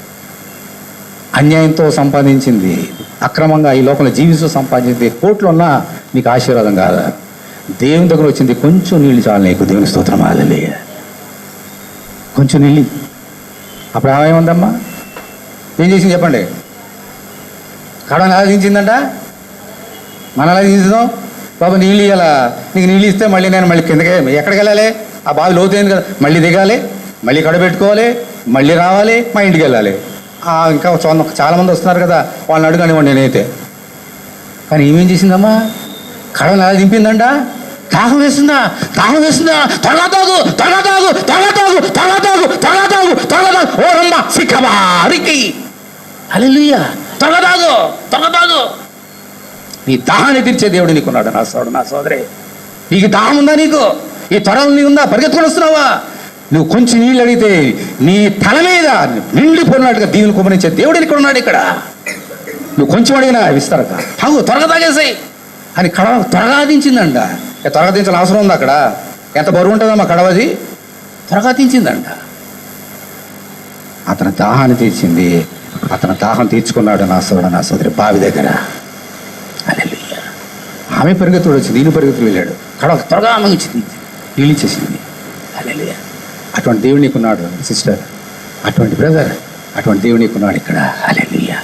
[SPEAKER 1] అన్యాయంతో సంపాదించింది, అక్రమంగా ఈ లోకంలో జీవిస్తూ సంపాదించింది కోట్లు ఉన్నా నీకు ఆశీర్వాదం కాదు. దేవుని దగ్గర వచ్చింది కొంచెం నీళ్ళు చాలు నీకు. దేవుని స్తోత్రం, హల్లెలూయా. కొంచెం నీళ్ళు. అప్పుడు ఏమైందమ్మా? ఏం చేసింది చెప్పండి? కడవని ఎలా దించిందంట? మనం ఎలా దించుదాం? బాబా నీళ్ళు ఇవ్వాలా? నీకు నీళ్ళు ఇస్తే మళ్ళీ నేను మళ్ళీ కిందకే ఎక్కడికి వెళ్ళాలి? ఆ బావి లోతైంది కదా, మళ్ళీ దిగాలి, మళ్ళీ కడబెట్టుకోవాలి, మళ్ళీ రావాలి, మా ఇంటికి వెళ్ళాలి. ఇంకా చాలామంది వస్తున్నారు కదా, వాళ్ళని అడుగునివ్వండి నేనైతే. కానీ ఏమేం చేసిందమ్మా? కడవని ఎలా దింపిందంట? దాహం వేస్తుందా? దాహం వేస్తుందా? త్వరగా తాగు, త్వరగా తాగు, త్వరగా తాగు, త్వరగా తాగు, త్వరగా తాగు, త్వరగా తాగు. ఓ రమ్మ సిక్కబారికి, హల్లెలూయా. త్వరగా తాగు, త్వరగా తాగు. నీ దాహాన్ని తీర్చే దేవుడు నీకున్నాడు నా సోదరు, నా సోదరే. నీకు దాహం ఉందా? నీకు ఈ త్వరలు నీ ఉందా? పరిగెత్తుకొని వస్తున్నావా? నువ్వు కొంచెం నీళ్ళు అడిగితే నీ తల మీద నిండిపోయినట్టుగా దీవుని కుమరించే దేవుడు ఇక్కడ ఉన్నాడు. ఇక్కడ నువ్వు కొంచెం అడిగినా విస్తారక తాగు, త్వరగా తాగేసాయి అని కడవ త్వరగా దించిందంట. త్వరగా దించాల్సిన అవసరం ఉంది అక్కడ? ఎంత బరువు ఉంటుందమ్మా కడవది? త్వరగా దించిందంట. అతని దాహాన్ని తీర్చింది. అతని దాహం తీర్చుకున్నాడు నా సోదరుడు, నా సోదరి, బావి దగ్గర. హల్లెలూయా. ఆమె పరిగెత్తుడు వచ్చింది, ఈయన పరిగెత్తుడు వెళ్ళాడు. కడవ త్వరగా ఆమె వచ్చింది, నీళ్ళు ఇచ్చేసింది. హల్లెలూయా. అటువంటి దేవుడు నీకున్నాడు సిస్టర్, అటువంటి బ్రదర్, అటువంటి దేవుడు నీకున్నాడు ఇక్కడ. హల్లెలూయా.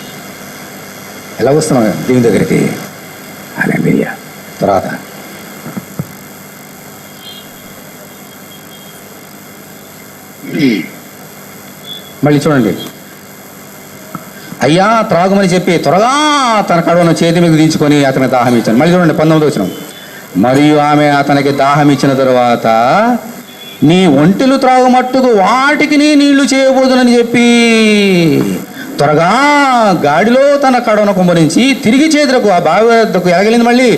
[SPEAKER 1] ఎలా వస్తున్నావు దేవుని దగ్గరికి? హల్లెలూయా. తర్వాత మళ్ళీ చూడండి, అయ్యా త్రాగుమని చెప్పి త్వరగా తన కడవను చేతి మీద దించుకొని అతనికి దాహం ఇచ్చాను. మళ్ళీ చూడండి 19వ వచనం, మరియు ఆమె అతనికి దాహం ఇచ్చిన తరువాత నీ ఒంటెలు త్రాగుమట్టుకు వాటికి నీ నీళ్లు చేయబోదునని చెప్పి త్వరగా గాడిలో తన కడవను కుమ్మరించి తిరిగి చేతులకు ఆ బావి వద్దకు ఎలగలింది. మళ్ళీ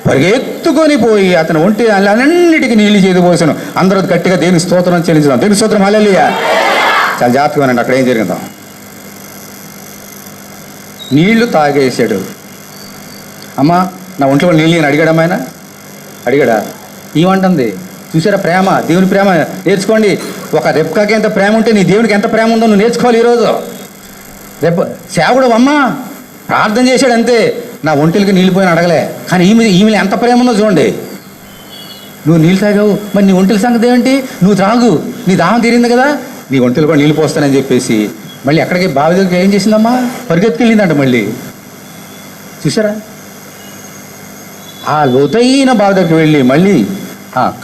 [SPEAKER 1] పరిగెత్తుకొని పోయి అతని ఒంటి అన్నిటికీ నీళ్లు చేతి పోసాను. అందరూ గట్టిగా దేవుని స్తోత్రం చెల్లించడం. దేవుని స్తోత్రం హల్లెలూయా. చాలా జాగ్రత్తగానండి. అక్కడ ఏం జరిగిందో, నీళ్లు తాగేసాడు. అమ్మా నా ఒంట్లో నీళ్ళు అని అడిగాడమ్మా ఆయన? అడిగాడా? ఏమంటుంది చూసారా? ప్రేమ, దేవుని ప్రేమ నేర్చుకోండి. ఒక రెప్కాకి ఎంత ప్రేమ ఉంటే నీ దేవునికి ఎంత ప్రేమ ఉందో నువ్వు నేర్చుకోవాలి ఈరోజు. రేపు సేవకుడు అమ్మ ప్రార్థన చేశాడు అంతే, నా ఒంటికి నీళ్ళు పోయిన అడగలే. కానీ ఈమె ఎంత ప్రేమ ఉందో చూడండి. నువ్వు నీళ్ళు తాగావు, మరి నీ ఒంటిల సంగతి ఏమిటి? నువ్వు తాగు, నీ దాహం తీరింది కదా, నీ ఒంటిలు కూడా నీళ్ళు పోస్తానని చెప్పేసి మళ్ళీ ఎక్కడికి బావి దగ్గరికి ఏం చేసిందమ్మా? పరిగెత్తుకెళ్ళిందంట. మళ్ళీ చూసారా? ఆ లోతైన బావి దగ్గరికి వెళ్ళి మళ్ళీ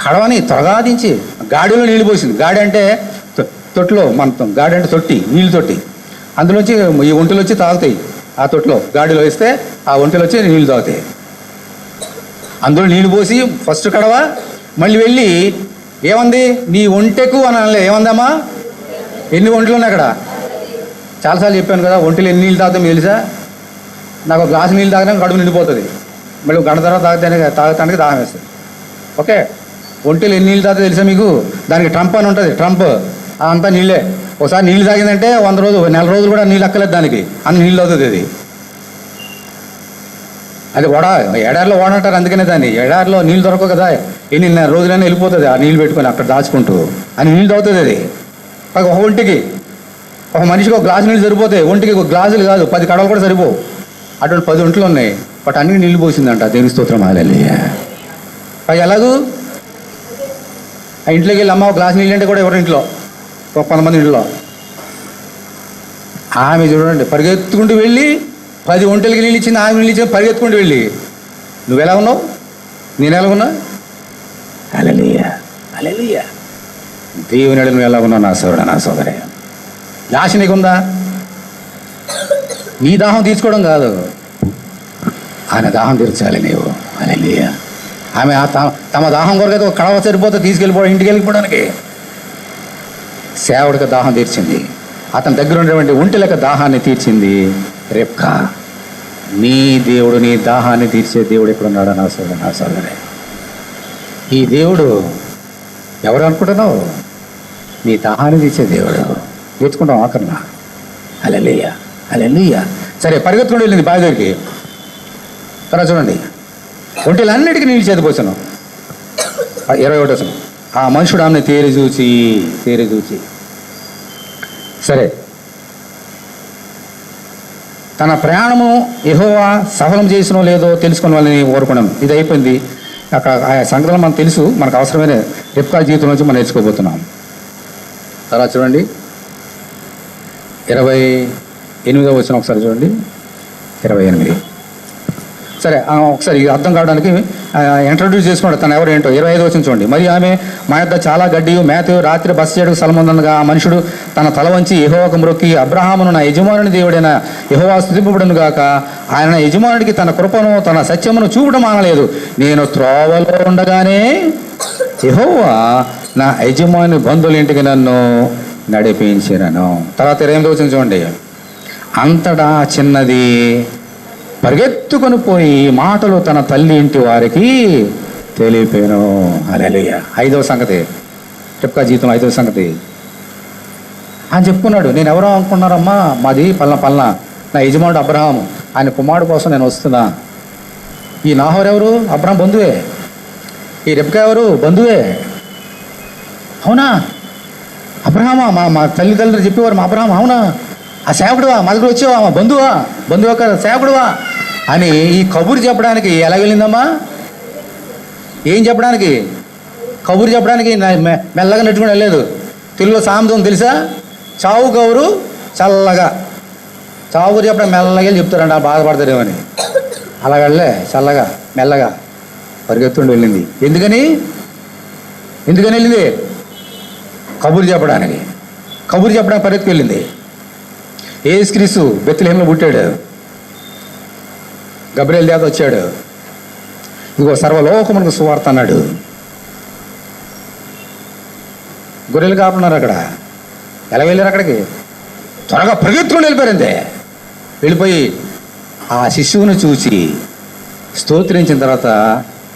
[SPEAKER 1] కడవని త్వరగా దించి గాడిలో నీళ్ళు పోసింది. గాడి అంటే తొట్టిలో మన గాడి అంటే తొట్టి, నీళ్ళు తొట్టి. అందులోంచి ఈ ఒంటెలు వచ్చి తాగుతాయి. ఆ తొట్టిలో గాడిలో వేస్తే ఆ ఒంటెలు వచ్చి నీళ్ళు తాగుతాయి. అందులో నీళ్ళు పోసి ఫస్ట్ కడవ మళ్ళీ వెళ్ళి ఏమంది? నీ ఒంటెకు అని అనలే, ఏమందమ్మా? ఎన్ని ఒంటెలు ఉన్నాయి అక్కడ? చాలాసార్లు చెప్పాను కదా, ఒంటెలు ఎన్ని నీళ్ళు తాగుతాం తెలుసా? నాకు ఒక గ్లాసు నీళ్ళు తాగినా కడుపు నిండిపోతుంది. మళ్ళీ గంట తర్వాత తాగటానికి దాహం వేస్తుంది. ఓకే, ఒంటెలు ఎన్ని నీళ్ళు తాగుతాయి తెలుసా మీకు? దానికి ట్రంప్ అని ఉంటుంది. ట్రంప్ అంతా నీళ్ళే. ఒకసారి నీళ్ళు తాగిందంటే 100 రోజులు, నెల రోజులు కూడా నీళ్ళు అక్కలేదు దానికి, అన్ని నీళ్ళు అవుతుంది అది. అది ఎడారిలో ఓడంటారు. అందుకనే దాన్ని ఎడారిలో నీళ్ళు దొరకవు కదా, ఎన్ని రోజులైనా వెళ్ళిపోతుంది ఆ నీళ్ళు పెట్టుకొని అక్కడ దాచుకుంటూ. అని నీళ్ళు తాగుతుంది అది. ఒక ఒంటికి, ఒక మనిషికి ఒక గ్లాసు నీళ్ళు సరిపోతాయి. ఒంటికి ఒక గ్లాసులు కాదు, 10 కడవలు కూడా సరిపోవు. అటువంటి 10 ఒంట్లు ఉన్నాయి. బట్ అన్ని నీళ్ళు పోసిందంట. దేవుని స్తోత్రం హల్లెలూయా. పైగా ఎలాగూ ఆ ఇంట్లోకి వెళ్ళి అమ్మ ఒక గ్లాసు నీళ్ళు అంటే కూడా ఎవరి ఇంట్లో, ఒక 10 మంది ఇంట్లో. ఆమె చూడండి పరిగెత్తుకుంటూ వెళ్ళి 10 ఒంటెలకి నీళ్ళు ఇచ్చింది. ఆమె నీళ్ళు ఇచ్చింది పరిగెత్తుకుంటూ వెళ్ళి. నువ్వు ఎలా ఉన్నావు? నేను ఎలా ఉన్నా? హల్లెలూయా హల్లెలూయా. దేవుని ఎడల నువ్వు ఎలా ఉన్నావు నా సోదరుడా, నా సోదరే? ఆశ నీకుందా? నీ దాహం తీర్చుకోవడం కాదు, ఆయన దాహం తీర్చాలి నీవు. హల్లెలూయా. ఆమె తమ దాహం కొరకైతే ఒక కడవ సరిపోతే తీసుకెళ్ళిపోవడం, ఇంటికి వెళ్ళిపోవడానికి. సేవడికి దాహం తీర్చింది. అతని దగ్గర ఉన్నటువంటి ఒంటెలక దాహాన్ని తీర్చింది రెబ్కా. నీ దేవుడు నీ దాహాన్ని తీర్చే దేవుడు ఎక్కడున్నాడు నా సోదరు, నా సోదరే? ఈ దేవుడు ఎవరు అనుకుంటున్నావు? నీ దాహాన్ని తీర్చే దేవుడు. నేర్చుకుంటాం ఆఖరణ. హల్లెలూయా హల్లెలూయా. సరే, పరిగెత్తుకుంటూ వెళ్ళింది బావి దగ్గరికి. తర్వాత చూడండి, ఒంటెలన్నిటికీ నీళ్ళు చేతిపోసాను. 21వ వచనం, ఆ మనుషుడు ఆమెను తేరి చూచి సరే తన ప్రయాణము యెహోవా సఫలం చేసినో లేదో తెలుసుకుని వాళ్ళని కోరుకున్నాం. ఇది అయిపోయింది. అక్కడ ఆ సంగతులు మనకు తెలుసు. మనకు అవసరమైన రెబ్కా జీవితం నుంచి మనం నేర్చుకోబోతున్నాం. తర్వాత చూడండి 28వ వచనం ఒకసారి చూడండి. 28. సరే, ఒకసారి అర్థం కావడానికి ఇంట్రడ్యూస్ చేసుకుంటాడు తను ఎవరు ఏంటో. 25వ వచనం చూడండి. మరి ఆమె మా యొద్ద చాలా గడ్డియు మేతయు రాత్రి బస చేయడానికి స్థలం ఉందనగా ఆ మనుషుడు తన తల వంచి యెహోవాకు మ్రొక్కి, అబ్రహామును నా యజమానుని దేవుడైన యెహోవా స్తుతింపబడును గాక, ఆయన యజమానుడికి తన కృపను తన సత్యమును చూపడం మానలేదు. నేను త్రోవలో ఉండగానే యెహోవా నా యజమాని బంధువుల ఇంటికి నన్ను నడిపించినను. తర్వాత 28వ వచనం చూడండి. అంతటా చిన్నది పరిగెత్తుకొని పోయి మాటలు తన తల్లి ఇంటి వారికి తెలిపాను. హల్లెలూయా. 5వ సంగతి, రెబ్కా జీవితం 5వ సంగతి అని చెప్పుకున్నాడు. నేను ఎవరో అనుకున్నారమ్మా? మాది పల్లా నా యజమానుడు అబ్రహాము, ఆయన కుమారుడు కోసం నేను వస్తున్నా. ఈ నాహోర్ ఎవరు? అబ్రహాం బంధువే. ఈ రెబ్కా ఎవరు? బంధువే. అవునా? అబ్రహామా? మా తల్లిదండ్రులు చెప్పేవారు మా అబ్రహాం. అవునా? ఆ సేవకుడువా? మా దగ్గర వచ్చేవా? మా బంధువా కదా, సేవకుడువా అని ఈ కబురు చెప్పడానికి ఎలా వెళ్ళిందమ్మా? ఏం చెప్పడానికి? కబురు చెప్పడానికి మెల్లగా నెట్టుకుని వెళ్ళలేదు. తెలుగులో సామెత తెలుసా? చావు కబురు చల్లగా. చావు కబురు చెప్పడం మెల్లగా చెప్తారంట, బాధపడతారేమని. అలా వెళ్ళే చల్లగా మెల్లగా పరిగెత్తుండి వెళ్ళింది. ఎందుకని వెళ్ళింది? కబురు చెప్పడానికి పరిగెత్తుకు వెళ్ళింది. యేసుక్రీస్తు బెత్లెహేంలో పుట్టాడు. గబ్రియేలు దేవత వచ్చాడు. ఇదిగో సర్వలోకమునకు సువార్త అన్నాడు. గొర్రెలు కాపున్నారు అక్కడ. ఎలా వెళ్ళారు అక్కడికి? త్వరగా పరిగెత్తుకుని వెళ్ళిపోయారంతే. వెళ్ళిపోయి ఆ శిశువును చూసి స్తోత్రించిన తర్వాత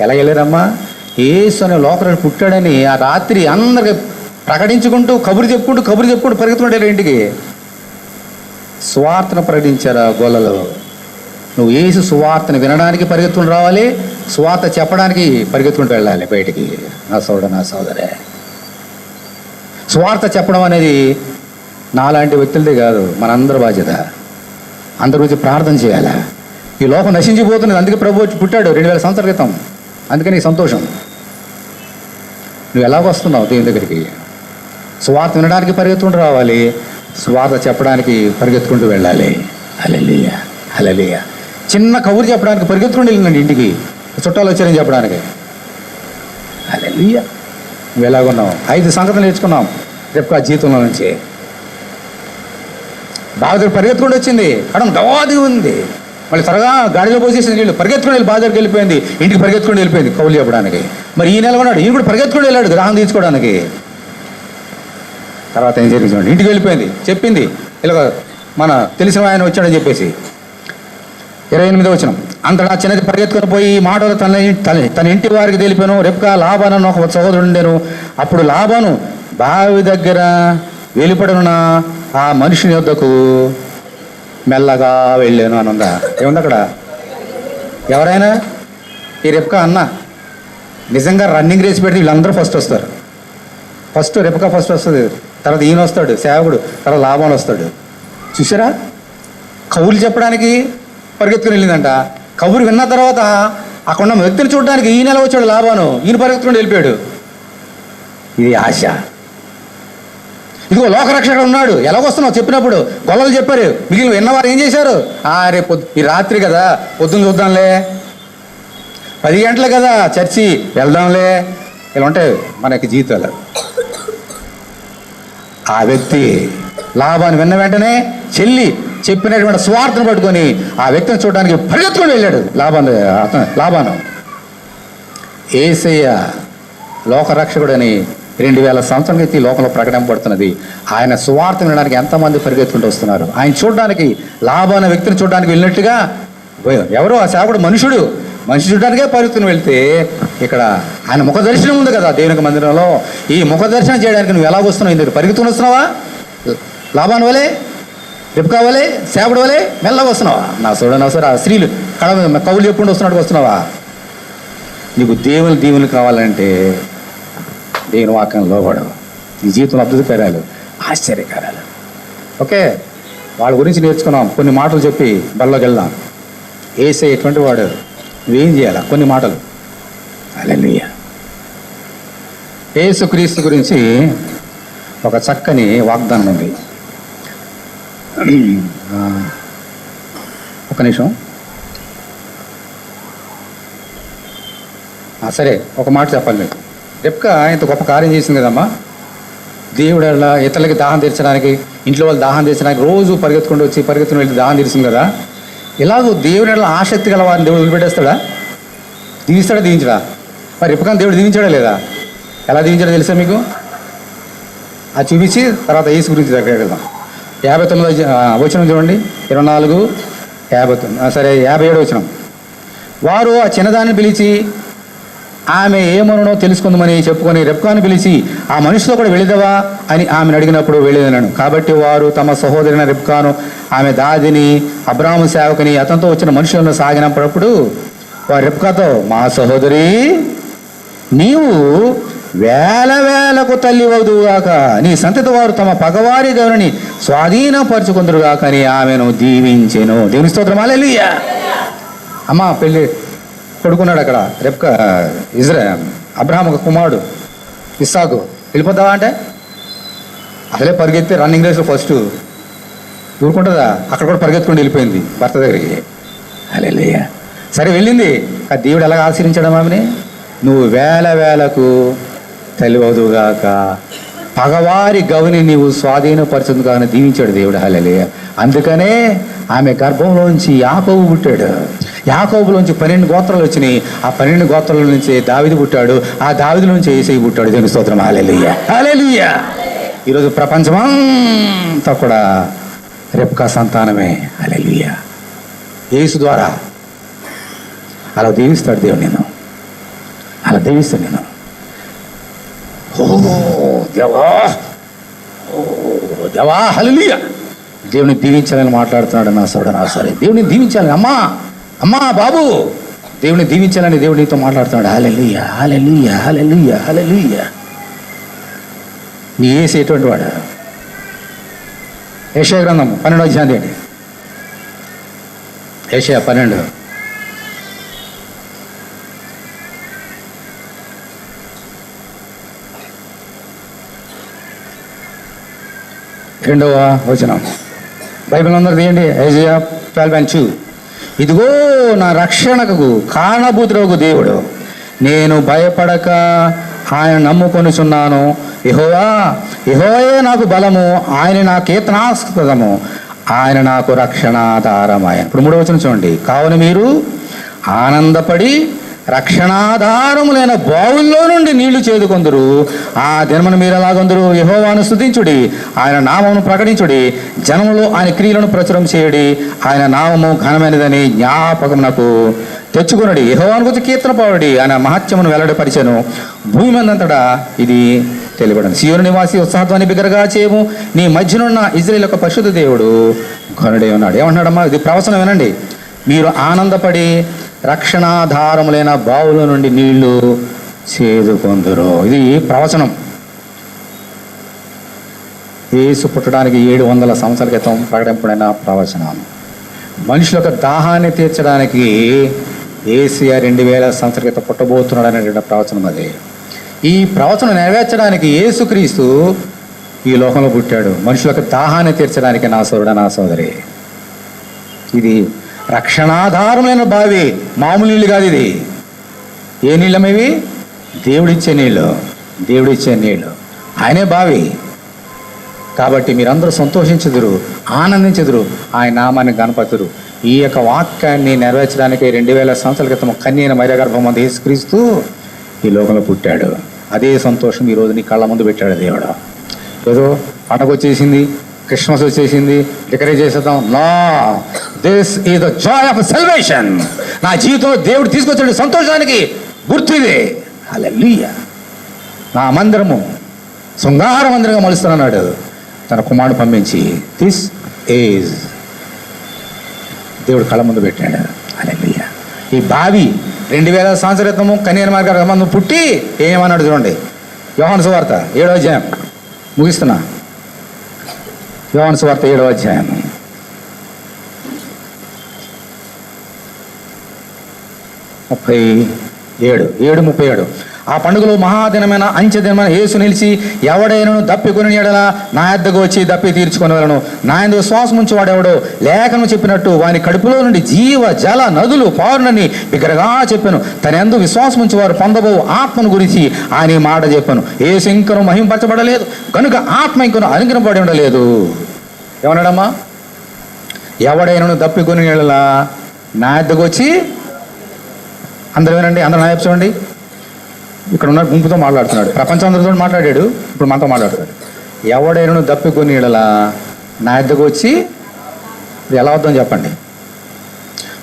[SPEAKER 1] ఎలా వెళ్ళారమ్మా? యేసు అనే లోకరాడు పుట్టాడని ఆ రాత్రి అందరికి ప్రకటించుకుంటూ కబురు చెప్పుకుంటూ పరిగెత్తుకుంటారు ఇంటికి. సువార్తను ప్రకటించారు ఆ గోళ్ళలో. నువ్వు యేసు సువార్తను వినడానికి పరిగెత్తుకుని రావాలి, సువార్త చెప్పడానికి పరిగెత్తుకుంటూ వెళ్ళాలి బయటికి. నా సోదరే, సువార్త చెప్పడం అనేది నాలాంటి వ్యక్తులదే కాదు, మనందరి బాధ్యత. అందరి గురించి ప్రార్థన చేయాలి. ఈ లోకం నశించిపోతున్నది, అందుకే ప్రభు పుట్టాడు 2000 సంవత్సరాల క్రితం. అందుకని ఈ సంతోషం. నువ్వు ఎలాగొస్తున్నావు దేవుని దగ్గరికి? సువార్త వినడానికి పరిగెత్తుకుంటూ రావాలి, సువార్త చెప్పడానికి పరిగెత్తుకుంటూ వెళ్ళాలి. హల్లెలూయా, హల్లెలూయా. చిన్న కబురు చెప్పడానికి పరిగెత్తుకుంటూ వెళ్ళిందండి ఇంటికి, చుట్టాలు వచ్చారని చెప్పడానికి. హల్లెలూయా. నువ్వు ఎలాగున్నావు? 5 సంగతులు నేర్చుకున్నాం రేపు ఆ జీవితంలో నుంచి. బాగా పరిగెత్తుకుంటూ వచ్చింది, కడం దవాది ఉంది. మళ్ళీ త్వరగా గాడిలో పోసేసిన నీళ్ళు పరిగెత్తుకుని వెళ్ళి బాధకి వెళ్ళిపోయింది, ఇంటికి పరిగెత్తుకుని వెళ్ళిపోయింది కౌలు చెప్పడానికి. మరి ఈ నెల ఉన్నాడు, ఈయన కూడా పరిగెత్తుకుని వెళ్ళాడు గ్రహం తీసుకోవడానికి. తర్వాత ఏం జరిగింది? ఇంటికి వెళ్ళిపోయింది, చెప్పింది ఇలా మన తెలిసిన ఆయన వచ్చాడని చెప్పేసి. 28వ వచనం, అంతటా చిన్నది పరిగెత్తుకుని పోయి మాటలు తన ఇంటి వారికి తెలిపాను. రెబ్కా లాబాను ఒక సహోదరుడు ఉండేను. అప్పుడు లాబాను బావి దగ్గర వెలుపడనున్న ఆ మనిషిని వద్దకు మెల్లగా వెళ్ళాను అని ఉందా? ఏముంది అక్కడ? ఎవరైనా ఈ రెబ్కా అన్న నిజంగా రన్నింగ్ రేస్ పెడితే వీళ్ళందరూ ఫస్ట్ వస్తారు. ఫస్ట్ రెబ్కా ఫస్ట్ వస్తుంది, తర్వాత ఈయన వస్తాడు సేవకుడు, తర్వాత లాభాలు వస్తాడు. చూసారా? కబుర్లు చెప్పడానికి పరిగెత్తుకుని వెళ్ళిందంట. కబురు విన్న తర్వాత అక్కడ ఉన్న వ్యక్తిని చూడడానికి ఈయన ఎలా వచ్చాడు లాభాను, ఈయన పరిగెత్తుకుని వెళ్ళిపోయాడు. ఇది ఆశ. ఇదిగో లోకరక్షకుడు ఉన్నాడు, ఎలాగొస్తున్నావు చెప్పినప్పుడు గొల్లలు చెప్పారు, మిగిలిన విన్నవారు ఏం చేశారు? రేపు ఈ రాత్రి కదా, పొద్దున్న చూద్దాంలే, 10 గంటలు కదా చర్చి వెళ్దాంలే, ఇలా ఉంటాయి మనకి జీవితాలు. ఆ వ్యక్తి లాభాన్ని విన్న వెంటనే చెల్లి చెప్పినటువంటి స్వార్థను పట్టుకొని ఆ వ్యక్తిని చూడడానికి పరిగెత్తుకొని వెళ్ళాడు లాభాను. యేసయ్య లోకరక్షకుడని 2000 సంవత్సరాల క్రితం ఈ లోకంలో ప్రకటింపబడుతున్నది. ఆయన సువార్త వినడానికి ఎంతమంది పరిగెత్తుకుంటూ వస్తున్నారు. ఆయన చూడడానికి లాభాన వ్యక్తిని చూడడానికి వెళ్ళినట్టుగా ఎవరో ఆ సేవకుడు మనిషి చూడడానికే పరిగెత్తుకుని వెళ్తే, ఇక్కడ ఆయన ముఖ దర్శనం ఉంది కదా దేవునికి మందిరంలో. ఈ ముఖ దర్శనం చేయడానికి నువ్వు ఎలా వస్తున్నావు? ఇందుకు పరిగెత్తుకుని వస్తున్నావా? లాభాన్ వలే, రెబ్కా వలే, సేవకుడు వలే మెల్లగా వస్తున్నావా? నా సోదరు ఆ స్త్రీలు కవులు చెప్పుకుంటూ వస్తున్నట్టు వస్తున్నావా? నీకు దీవులు కావాలంటే దేవుని వాక్యం లోబడవు. నీ జీవితంలో అద్భుతకరాలు, ఆశ్చర్యకరాలు. ఓకే, వాళ్ళ గురించి నేర్చుకున్నాం. కొన్ని మాటలు చెప్పి బరిలోకి వెళ్దాం. యేసయ్య ఎటువంటి వాడు, నువ్వేం చేయాలా? కొన్ని మాటలు. హల్లెలూయా. యేసుక్రీస్తు గురించి ఒక చక్కని వాగ్దానం ఉంది. ఒక నిమిషం. సరే, ఒక మాట చెప్పాలి మీకు. రెబ్కా ఇంత గొప్ప కార్యం చేసింది కదమ్మా. దేవుడు అలా ఇతరులకి దాహం తీర్చడానికి, ఇంట్లో వాళ్ళు దాహం తీర్చడానికి రోజు పరిగెత్తుకుని వెళ్ళి దాహం తీర్చింది కదా. ఇలాగో దేవుడు అలా ఆసక్తి గల వారిని దేవుడు వదిలిపెట్టేస్తాడా? దీవించడా? మరి రెబ్కాని దేవుడు దీవించాడా లేదా? ఎలా దీవించాడో తెలుసా మీకు? అది చూపించి తర్వాత యేసు గురించి దగ్గర వెళ్దాం. 59వ వచనం చూడండి, 24, 59, సరే 57వ వచనం. వారు ఆ చిన్నదాన్ని పిలిచి ఆమె ఏమనునో తెలుసుకుందామని చెప్పుకొని రెబ్కాను పిలిచి ఆ మనిషితో కూడా వెళ్ళిదవా అని ఆమెను అడిగినప్పుడు వెళ్ళేదన్నాను. కాబట్టి వారు తమ సహోదరిన రెబ్కాను, ఆమె దాదిని, అబ్రాహాము సేవకుని, అతనితో వచ్చిన మనుషులను సాగినప్పుడు వారు రెబ్కాతో, మా సహోదరి, నీవు వేలకు తల్లి వదుగాక, నీ సంతతి వారు తమ పగవారి దేవుని స్వాధీనపరచుకుందరుగాక అని ఆమెను దీవించెను. దేవుని స్తోత్రం. హల్లెలూయా. అమ్మ పెళ్ళి కొడుకున్నాడు అక్కడ రెబ్కా, అబ్రహాం ఒక కుమారుడు ఇస్సాకు. వెళ్ళిపోతావా అంటే అసలే పరిగెత్తి రన్నింగ్ రేస్లో ఫస్ట్ ఊరుకుంటుందా? అక్కడ కూడా పరిగెత్తుకుంటూ వెళ్ళిపోయింది భర్త దగ్గరికి. హల్లెలూయా. సరే వెళ్ళింది. దేవుడు ఎలాగ ఆశీర్వించడం ఆమెని? నువ్వు వేలకు తల్లి అవుదుగాక పగవారి గవిని నీవు స్వాధీనపరచును కానీ దీవించాడు దేవుడు. హల్లెలూయా. అందుకనే ఆమె గర్భంలోంచి యాకోబు పుట్టాడు. యాకోబులోంచి 12 గోత్రాలు వచ్చినాయి. ఆ 12 గోత్రాల నుంచి దావీదు పుట్టాడు. ఆ దావీదు నుంచి యేసయ్య పుట్టాడు. దేవుని స్తోత్రం. హల్లెలూయా, హల్లెలూయా. ఈరోజు ప్రపంచమంతా కూడా రెబ్కా సంతానమే. హల్లెలూయా. యేసు ద్వారా అలా దీవిస్తాడు దేవుడు నిన్ను, అలా దీవిస్తాడు నేను. ఓ దేవా, ఓ దేవా, హల్లెలూయా. దేవుని దీవించాలని మాట్లాడుతున్నాడు నా సోదరుడు, నా సరే. దేవుని దీవించాలని, అమ్మా అమ్మా బాబు, దేవుని దీవించాలని దేవుడు నీతో మాట్లాడుతున్నాడు. హల్లెలూయా, హల్లెలూయా, హల్లెలూయా, హల్లెలూయా. నీ యేసు ఎటువంటి వాడు? యెషయా గ్రంథం 12వ అధ్యాయం అండి. యెషయా 12. రెండవ వచనం. బైబిల్ అందరూ తీయండి. యెషయా 12:2. ఇదిగో నా రక్షణకు కారణభూతుడగు దేవుడు, నేను భయపడక ఆయన నమ్ముకొనుచున్నాను. యెహోవా, యెహోవాయే నాకు బలము, ఆయన నా కీర్తనాస్పదము, ఆయన నాకు రక్షణాధారమాయన. ఇప్పుడు 3వ వచనం చూడండి. కావున మీరు ఆనందపడి రక్షణాధారములైన బావుల్లో నుండి నీళ్లు చేదుకొందురు. ఆ దినమున మీరు ఎలాగొందురు? యెహోవాను స్తుతించుడి, ఆయన నామమును ప్రకటించుడి, జనములో ఆయన క్రియలను ప్రచురం చేయుడి, ఆయన నామము ఘనమైనదని జ్ఞాపకమునకు తెచ్చుకొనుడి. యెహోవాను గురించి కీర్తన పాడుడి, ఆయన మహత్యమును వెల్లడిపరిచెను. భూమి మందంతటా ఇది తెలియబడింది. సీయోను నివాసి ఉత్సాహధ్వని బిగ్గరగా చేయము, నీ మధ్యనున్న ఇజ్రాయేలు యొక్క పరిశుద్ధ దేవుడు ఘనుడే ఉన్నాడు. ఏమంటున్నాడమ్మా? ఇది ప్రవచనం వినండి. మీరు ఆనందపడి రక్షణాధారములైన బావుల నుండి నీళ్లు చేదుకొందురు. ఇది ప్రవచనం. యేసు పుట్టడానికి 700 సంవత్సరాల క్రితం ప్రకటింపబడిన ప్రవచనం. మనుషుల యొక్క దాహాన్ని తీర్చడానికి యేసయ్య 2000 సంవత్సరాల క్రితం పుట్టబోతున్నాడు అనేటువంటి ప్రవచనం అది. ఈ ప్రవచనం నెరవేర్చడానికి యేసుక్రీస్తు ఈ లోకంలో పుట్టాడు, మనుషుల యొక్క దాహాన్ని తీర్చడానికి. నా సోదరుడా, నా సోదరి, ఇది రక్షణాధారమైన బావి, మామూలు నీళ్ళు కాదు. ఇది ఏ నీళ్ళమేవి? దేవుడిచ్చే నీళ్ళు, దేవుడిచ్చే నీళ్ళు. ఆయనే బావి. కాబట్టి మీరందరూ సంతోషించుదురు, ఆనందించుదురు, ఆయన నామాన్ని గణపతురు. ఈ యొక్క వాక్యాన్ని నెరవేర్చడానికి 2000 సంవత్సరాల క్రితం కన్యైన మరియ గర్భమందు యేసుక్రీస్తు ఈ లోకంలో పుట్టాడు. అదే సంతోషం ఈరోజు నీ కళ్ళ ముందు పెట్టాడు దేవుడు. ఏదో పండగ వచ్చేసింది, క్రిస్మస్ వచ్చేసింది, డెకరేట్ చేసేద్దాం. No, this is the joy of salvation. నా జీవితంలో దేవుడు తీసుకొచ్చాడు సంతోషానికి గుర్తు ఇదే. హల్లెలూయా. నా మందిరము శృంగార మందిరంగా మలుస్తానన్నాడు తన కుమారుడు పంపించి. దిస్ ఈజ్ దేవుడు కళ్ళ ముందు పెట్టాడు. హల్లెలూయా. ఈ బావి 2000 సంవత్సరాల క్రితము కన్యైన మరియ గర్భమందు పుట్టి ఏమన్నాడు చూడండి. యోహాను సువార్త 7వ అధ్యాయం ముగిస్తున్నా. యోహాను సువార్త 7వ అధ్యాయం 37. ఆ పండుగలో మహాదినమైన అంచెదినమైన యేసు నిలిచి, ఎవడైనను దప్పికొని ఎడల నా యొద్దకు వచ్చి దప్పి తీర్చుకొనవలెను. నా యందు విశ్వాసం ఉంచువాడెవడో లేఖనం చెప్పినట్టు వాని కడుపులో నుండి జీవ జల నదులు పారునని బిగ్గరగా చెప్పాను. తన యందు విశ్వాసం ఉంచేవారు పొందబో ఆత్మను గురించి ఆయన ఈ మాట చెప్పాను. యేసు ఇంకను మహింపరచబడలేదు కనుక ఆత్మ ఇంకను అనుగ్రహపడి ఉండలేదు. ఏమన్నాడమ్మా? ఎవడైనను దప్పికొని ఎడల నా యొద్దకు వచ్చి, అందరూ వినండి, అందరూ నా వైపు చూడండి. ఇక్కడ ఉన్న గుంపుతో మాట్లాడుతున్నాడు, ప్రపంచం అందరితో మాట్లాడాడు, ఇప్పుడు మనతో మాట్లాడుతాడు. ఎవడైనా దప్పికొని ఎడలా నా యొద్దకు వచ్చి, ఎలా వద్దాం చెప్పండి?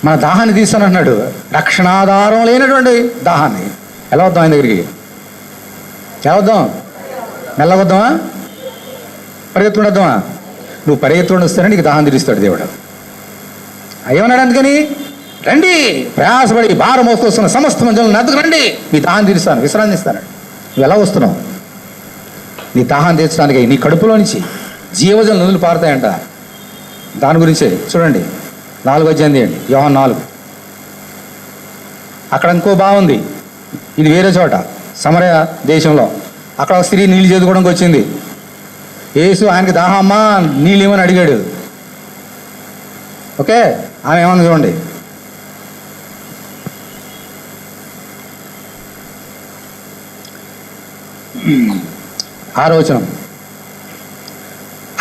[SPEAKER 1] మన దాహాన్ని తీస్తానంటున్నాడు, రక్షణాధారం లేనటువంటి దాహాన్ని. ఎలా వద్దాం ఆయన దగ్గరికి? ఎలా వద్దాం? మెల్లగొద్దామా? పరిగెత్తుకుని వద్దామా? నువ్వు పరిగెత్తుకుని వస్తేనే నీకు దాహం తీరుస్తాడు దేవుడు. ఏమన్నాడు? అందుకని రండి, ప్రయాసపడి భారం మోసుకొస్తున్న సమస్త మంజులను నద్దకు రండి, మీ దాహం తీరుస్తాను, విశ్రాంతిస్తాను. నువ్వు ఎలా వస్తున్నావు? నీ దాహం తీర్చడానికి నీ కడుపులో నుంచి జీవజల నదులు పారుతాయంట. దాని గురించే చూడండి, 4వ అధ్యాయం తీయండి, యోహాను 4. అక్కడ ఇంకో బాగుంది, ఇది వేరే చోట సమరయ దేశంలో. అక్కడ ఒక స్త్రీ నీళ్ళు చేదుకోవడానికి వచ్చింది. యేసు ఆయనకి దాహం, అమ్మా నీళ్ళు ఏమని అడిగాడు. ఓకే, ఆమె ఏమన్నా చూడండి. 6వ వచనం.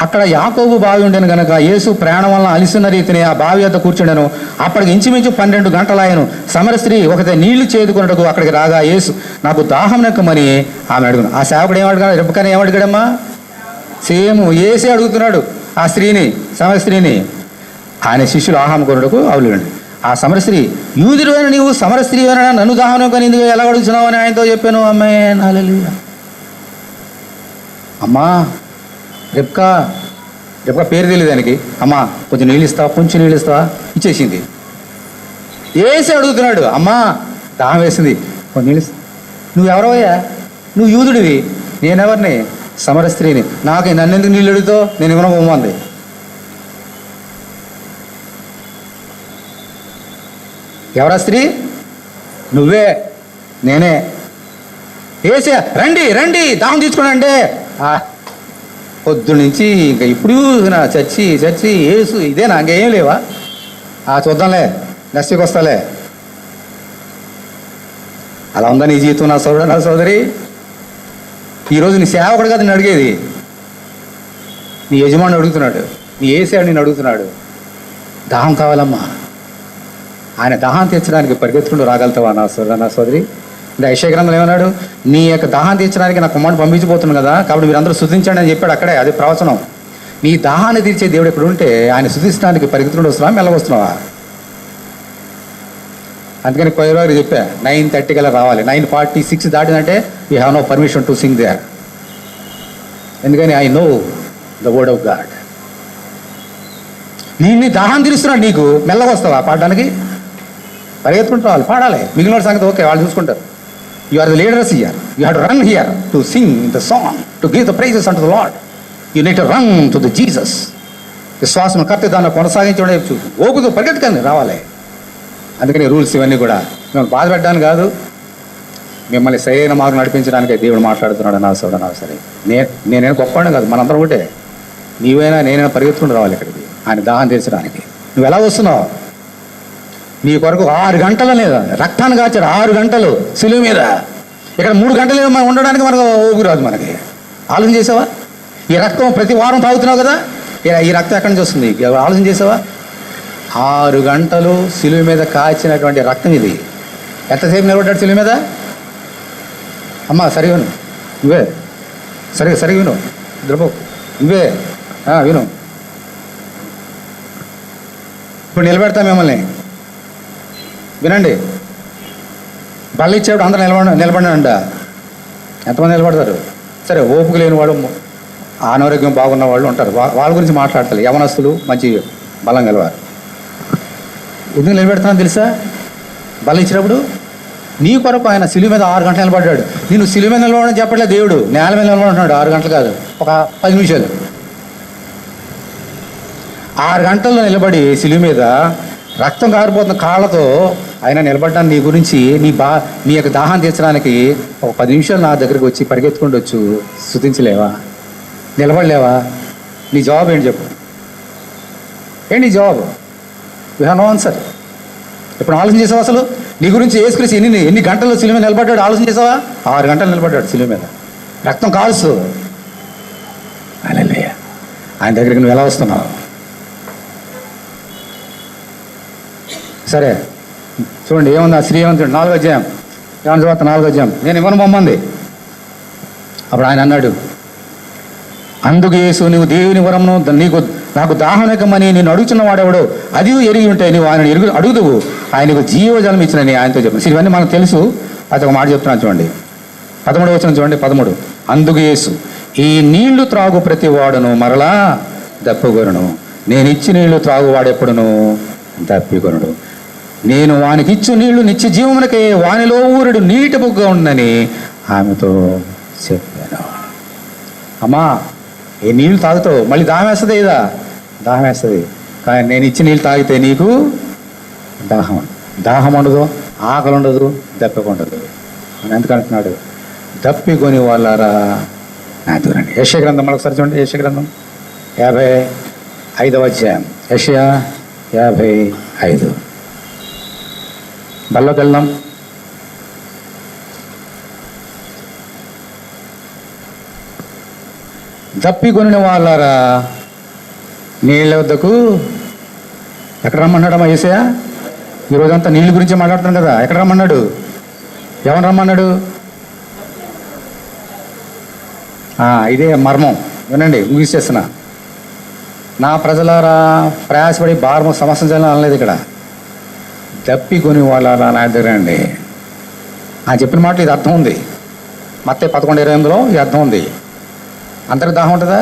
[SPEAKER 1] అక్కడ యాకోబు బావి ఉండేను గనక యేసు ప్రయాణం వలన అలిసిన రీతిని ఆ బావి వద్ద కూర్చుండెను. అప్పటికి ఇంచుమించు 12 గంటలాయను. సమర స్త్రీ ఒకతే నీళ్లు చేదుకున్నట్టుకు అక్కడికి రాగా యేసు నాకు దాహం నెక్కమని ఆమె అడుగును. ఆ సేవకుడు ఏమడిగాడు? రెబ్బకాని ఏమడిగాడమ్మా? సేమ్ యేసే అడుగుతున్నాడు ఆ స్త్రీని, సమర స్త్రీని. ఆయన శిష్యులు ఆహారం కొనుటకు అవులండి. ఆ సమర స్త్రీ, యూదుడైన నీవు సమర స్త్రీ అయినా నన్ను దాహం నెక్కని ఎందుకు ఎలా అడుగుతున్నావు అని ఆయనతో చెప్పాను. అమ్మే హల్లెలూయా. అమ్మా రెబ్కా పేరు తెలియదు దానికి. అమ్మా కొంచెం నీళ్ళు ఇస్తావా, కొంచెం నీళ్ళు ఇస్తావా? ఇచ్చేసింది. ఏసి అడుగుతున్నాడు, అమ్మా దాహం వేసింది, కొంచెం నీళ్ళు ఇస్తా. నువ్వెవరవయ్యా? నువ్వు యూదుడివి, నేనెవరిని? సమర స్త్రీని. నన్ను ఎందుకు నీళ్ళు అడుగుతావు? నేను ఇవ్వను బొమ్మంది. ఎవరా స్త్రీ? నువ్వే, నేనే. ఏసే రండి దాహం తీసుకోండి అంటే పొద్దు నుంచి ఇంకా ఇప్పుడు నా చచ్చి ఏసు ఇదే నాకేం లేవా? చూద్దాంలే, నెక్స్ట్ వీక్ వస్తాలే. అలా ఉందా నీ జీవితం నా సోదరి? ఈరోజు నీ సేవకుడు కదా నేను అడిగేది, నీ యజమాని అడుగుతున్నాడు, నీ ఏసాడు నేను అడుగుతున్నాడు. దాహం కావాలమ్మా. ఆయన దాహం తీర్చడానికి పరిగెత్తుకుంటూ రాగలుగుతావా నా సోదరి? ఇంకా యెషయా గ్రంథంలో ఏమన్నాడు? నీ యొక్క దాహం తీర్చడానికి నా కుమారుడు పంపించిపోతున్నాను కదా, కాబట్టి మీరందరూ స్తుతించండి అని చెప్పాడు. అక్కడే అది ప్రవచనం. నీ దాహాన్ని తీర్చే దేవుడు ఎక్కడ ఉంటే ఆయన స్తుతించడానికి పరిగెత్తుకుంటూ వస్తున్నావా, మెల్లగొస్తున్నావా? అందుకని కొయ్యవారు చెప్పా 9:30 కల్లా రావాలి. 9:46 దాటిందంటే you have no permission to sing there. ఎందుకని I know the word of God. నీ దాహం తీరుస్తున్నాడు, నీకు మెల్లగొస్తావా పాడడానికి? పరిగెత్తుకుంటూ రావాలి, పాడాలి. మిగిలిన సంగతి ఓకే, వాళ్ళు చూసుకుంటారు. You are the leaders here. You have to run here to sing the song, to give the praises unto the Lord. You need to run to the Jesus. విశ్వాసం కర్త దాన్ని కొనసాగించడం చూసి ఓపుతో పరిగెత్తుకొని రావాలి. అందుకని రూల్స్ ఇవన్నీ కూడా మిమ్మల్ని బాధ పెట్టడానికి కాదు, మిమ్మల్ని సరైన మార్గం నడిపించడానికే దేవుడు మాట్లాడుతున్నాడు. నా సరే నేనేం గొప్పవాడిని కాదు, మనందరం ఒకటే. నీవైనా నేనైనా పరిగెత్తుకుంటూ రావాలి ఇక్కడికి ఆయన దాహం తీర్చడానికి. నువ్వు ఎలా వస్తున్నావు? నీ కొరకు 6 గంటల లేదా రక్తాన్ని కాచాడు, 6 గంటలు సిలువ మీద. ఇక్కడ 3 గంటలు మనం ఉండడానికి మనకు ఊపిరాదు. మనకి ఆలోచన చేసావా? ఈ రక్తం ప్రతి వారం తాగుతున్నావు కదా, ఈ రక్తం ఎక్కడి నుంచి వస్తుంది? ఆలోచన చేసావా? 6 గంటలు సిలువ మీద కాచినటువంటి రక్తం ఇది. ఎంతసేపు నిలబడ్డాడు సిలువ మీద? అమ్మా సరిగా విను, నువ్వే సరిగా విను, ద్రపో నువ్వే విను. ఇప్పుడు నిలబెడతా మిమ్మల్ని, వినండి. బల్ల ఇచ్చేప్పుడు అందరూ నిలబడినంట. ఎంతమంది నిలబడతారు? సరే, ఓపిక లేని వాడు, అనారోగ్యం బాగున్న వాళ్ళు ఉంటారు, వాళ్ళ గురించి మాట్లాడతారు. యవనస్తులు మంచి బలం గలవారు. ఎందుకు నిలబెడతానని తెలుసా? బల్ల ఇచ్చినప్పుడు నీ కొరకు ఆయన సిలువ మీద 6 గంటలు నిలబడ్డాడు. నేను సిలువ మీద నిలబడని చెప్పట్లేదు దేవుడు, నేల మీద నిలబడుతున్నాడు. 6 గంటలు కాదు, ఒక 10 నిమిషాలు. 6 గంటల్లో నిలబడి సిలువ మీద రక్తం కారిపోతున్న కాళ్ళతో ఆయన నిలబడ్డాను. నీ గురించి నీ యొక్క దాహం తీర్చడానికి ఒక 10 నిమిషాలు నా దగ్గరికి వచ్చి పరిగెత్తుకుంటూ వచ్చు. స్తుతించలేవా? నిలబడలేవా? నీ జవాబు ఏంటి చెప్పు? ఏంటి నీ జవాబు? You have no answer. ఇప్పుడు ఆలోచన చేసావా? అసలు నీ గురించి యేసుక్రీస్తు ఎన్ని గంటల్లో సిలువ మీద నిలబడ్డాడు ఆలోచన చేసావా? 6 గంటలు నిలబడ్డాడు సిలువ మీద, రక్తం కాల్సు. హల్లెలూయా. ఆయన దగ్గరికి నువ్వు ఎలా వస్తున్నావు? సరే చూడండి ఏముంది ఆ స్త్రీ ఏమంటాడు? 4వ అధ్యాయం, యోహాను సువార్త 4వ అధ్యాయం. నేను ఇవ్వను బొమ్మంది. అప్పుడు ఆయన అన్నాడు, అందుకు యేసు నీవు దేవుని వరమును నాకు దాహం ఎక్కమని నేను అడుగుతున్న వాడెవడో అది ఎరిగి ఉంటే నువ్వు ఆయన అడుగుదువు, ఆయనకు జీవజలం ఇచ్చినని ఆయనతో చెప్పాను. ఇవన్నీ మనకు తెలుసు. అది ఒక మాట చెప్తున్నాను చూడండి, 13వ వచనం చూడండి. 13. అందుకు యేసు ఈ నీళ్లు త్రాగు ప్రతి వాడును మరలా దప్పికొనును, నేను ఇచ్చి నీళ్లు త్రాగువాడెప్పుడును దప్పికొనుడు. నేను వానికి ఇచ్చు నీళ్లు నిత్య జీవమునకే, వానిలో ఊరుడు నీటి బుగ్గా ఉందని ఆమెతో చెప్పాను. అమ్మా ఏ నీళ్ళు తాగుతావు? మళ్ళీ దాహం వేస్తుంది ఇదా? దాహం వేస్తుంది. కానీ నేను ఇచ్చి నీళ్ళు తాగితే నీకు దాహం ఉండదు, ఆకలి ఉండదు, దప్పిక ఉండదు అని ఎందుకంటున్నాడు? దప్పికొని వాళ్ళారా నా దూరండి. యెషయా గ్రంథం మరొకసారి చూడండి. యెషయా గ్రంథం 55వ అధ్యాయం. యెషయా 55. బల్లోకి వెళ్దాం. దప్పికొనిన వాళ్ళారా నీళ్ళ వద్దకు ఎక్కడ రమ్మన్నాడమ్మా యేసయ్య? ఈరోజంతా నీళ్ళ గురించి మాట్లాడుతున్నాం కదా, ఎక్కడ రమ్మన్నాడు? ఎవరు రమ్మన్నాడు? ఇదే మర్మం. వినండి, ముగిసేస్తున్నా. నా ప్రజలారా ప్రయాసపడి భారము సమస్య చేయాలని అనలేదు ఇక్కడ. దప్పికొని వాళ్ళారా నా దగ్గర అండి. ఆయన చెప్పిన మాటలు ఇది అర్థం ఉంది. మత్తయి 11:28లో ఈ అర్థం ఉంది. అందరికి దాహం ఉంటుందా?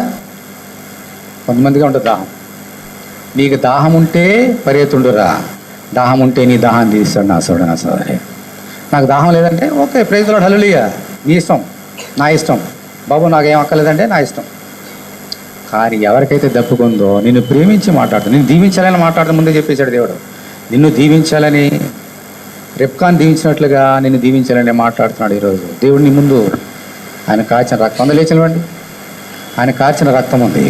[SPEAKER 1] కొంతమందిగా ఉంటుంది దాహం. నీకు దాహం ఉంటే పరిగెత్తుండురా, దాహం ఉంటే నీ దాహం తీస్తాడు నా సోదరుడు, నా సోదరి. నాకు దాహం లేదంటే ఓకే, ప్రైజ్ లార్డ్, హల్లెలూయా, నీ ఇష్టం, నా ఇష్టం బాబు, నాకేం అక్కర్లేదంటే నా ఇష్టం. కానీ ఎవరికైతే దప్పుకుందో, నిన్ను ప్రేమించి మాట్లాడుతూ, నిన్ను దీవించాలని మాట్లాడుతూ ముందే చెప్పేశాడు దేవుడు. నిన్ను దీవించాలని, రెప్కాన్ దీవించినట్లుగా నిన్ను దీవించాలని మాట్లాడుతున్నాడు ఈరోజు దేవుడిని ముందు. ఆయన కాచిన రక్తం ఉంది, లేచినవ్వండి, ఆయన కాచిన రక్తం ఉంది.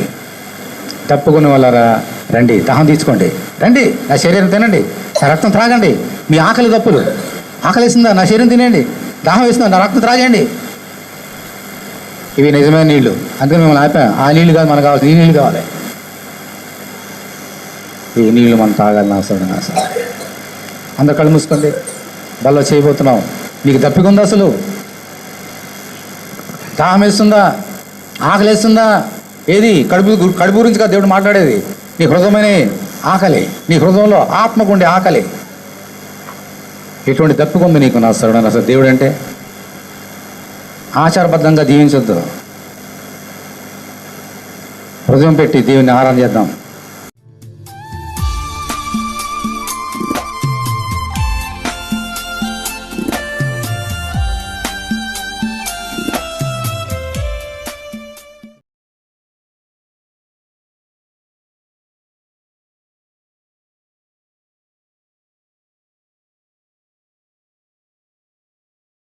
[SPEAKER 1] తప్పుకునే వాళ్ళరా రండి, దాహం తీసుకోండి, రండి, నా శరీరం తినండి, నా రక్తం త్రాగండి. మీ ఆకలి తప్పులు, ఆకలి వేసిందా నా శరీరం తినండి, దాహం వేసిందా నా రక్తం త్రాగండి. ఇవి నిజమైన నీళ్లు. అందుకని మిమ్మల్ని ఆపాం. ఆ నీళ్ళు కాదు మనకు కావాలి, ఈ నీళ్ళు కావాలి. ఈ నీళ్లు మనం తాగాలి నా సోదరుడు, నా సోదరి. అందరు కళ్ళు మూసుకోండి. బల్లో చేయబోతున్నాం. నీకు దప్పికుందా? అసలు దాహం వేస్తుందా? ఆకలి వేస్తుందా? ఏది? కడుపు గురించి కాదు దేవుడు మాట్లాడేది. నీ హృదయమైన ఆకలి, నీ హృదయంలో ఆత్మకుండే ఆకలి. ఎటువంటి దప్పికుంది నీకు నా సోదరుడు? అసలు దేవుడు అంటే ఆచారబద్ధంగా దీవించొద్దు. హృదయం పెట్టి దేవుని ఆరాధన చేద్దాం.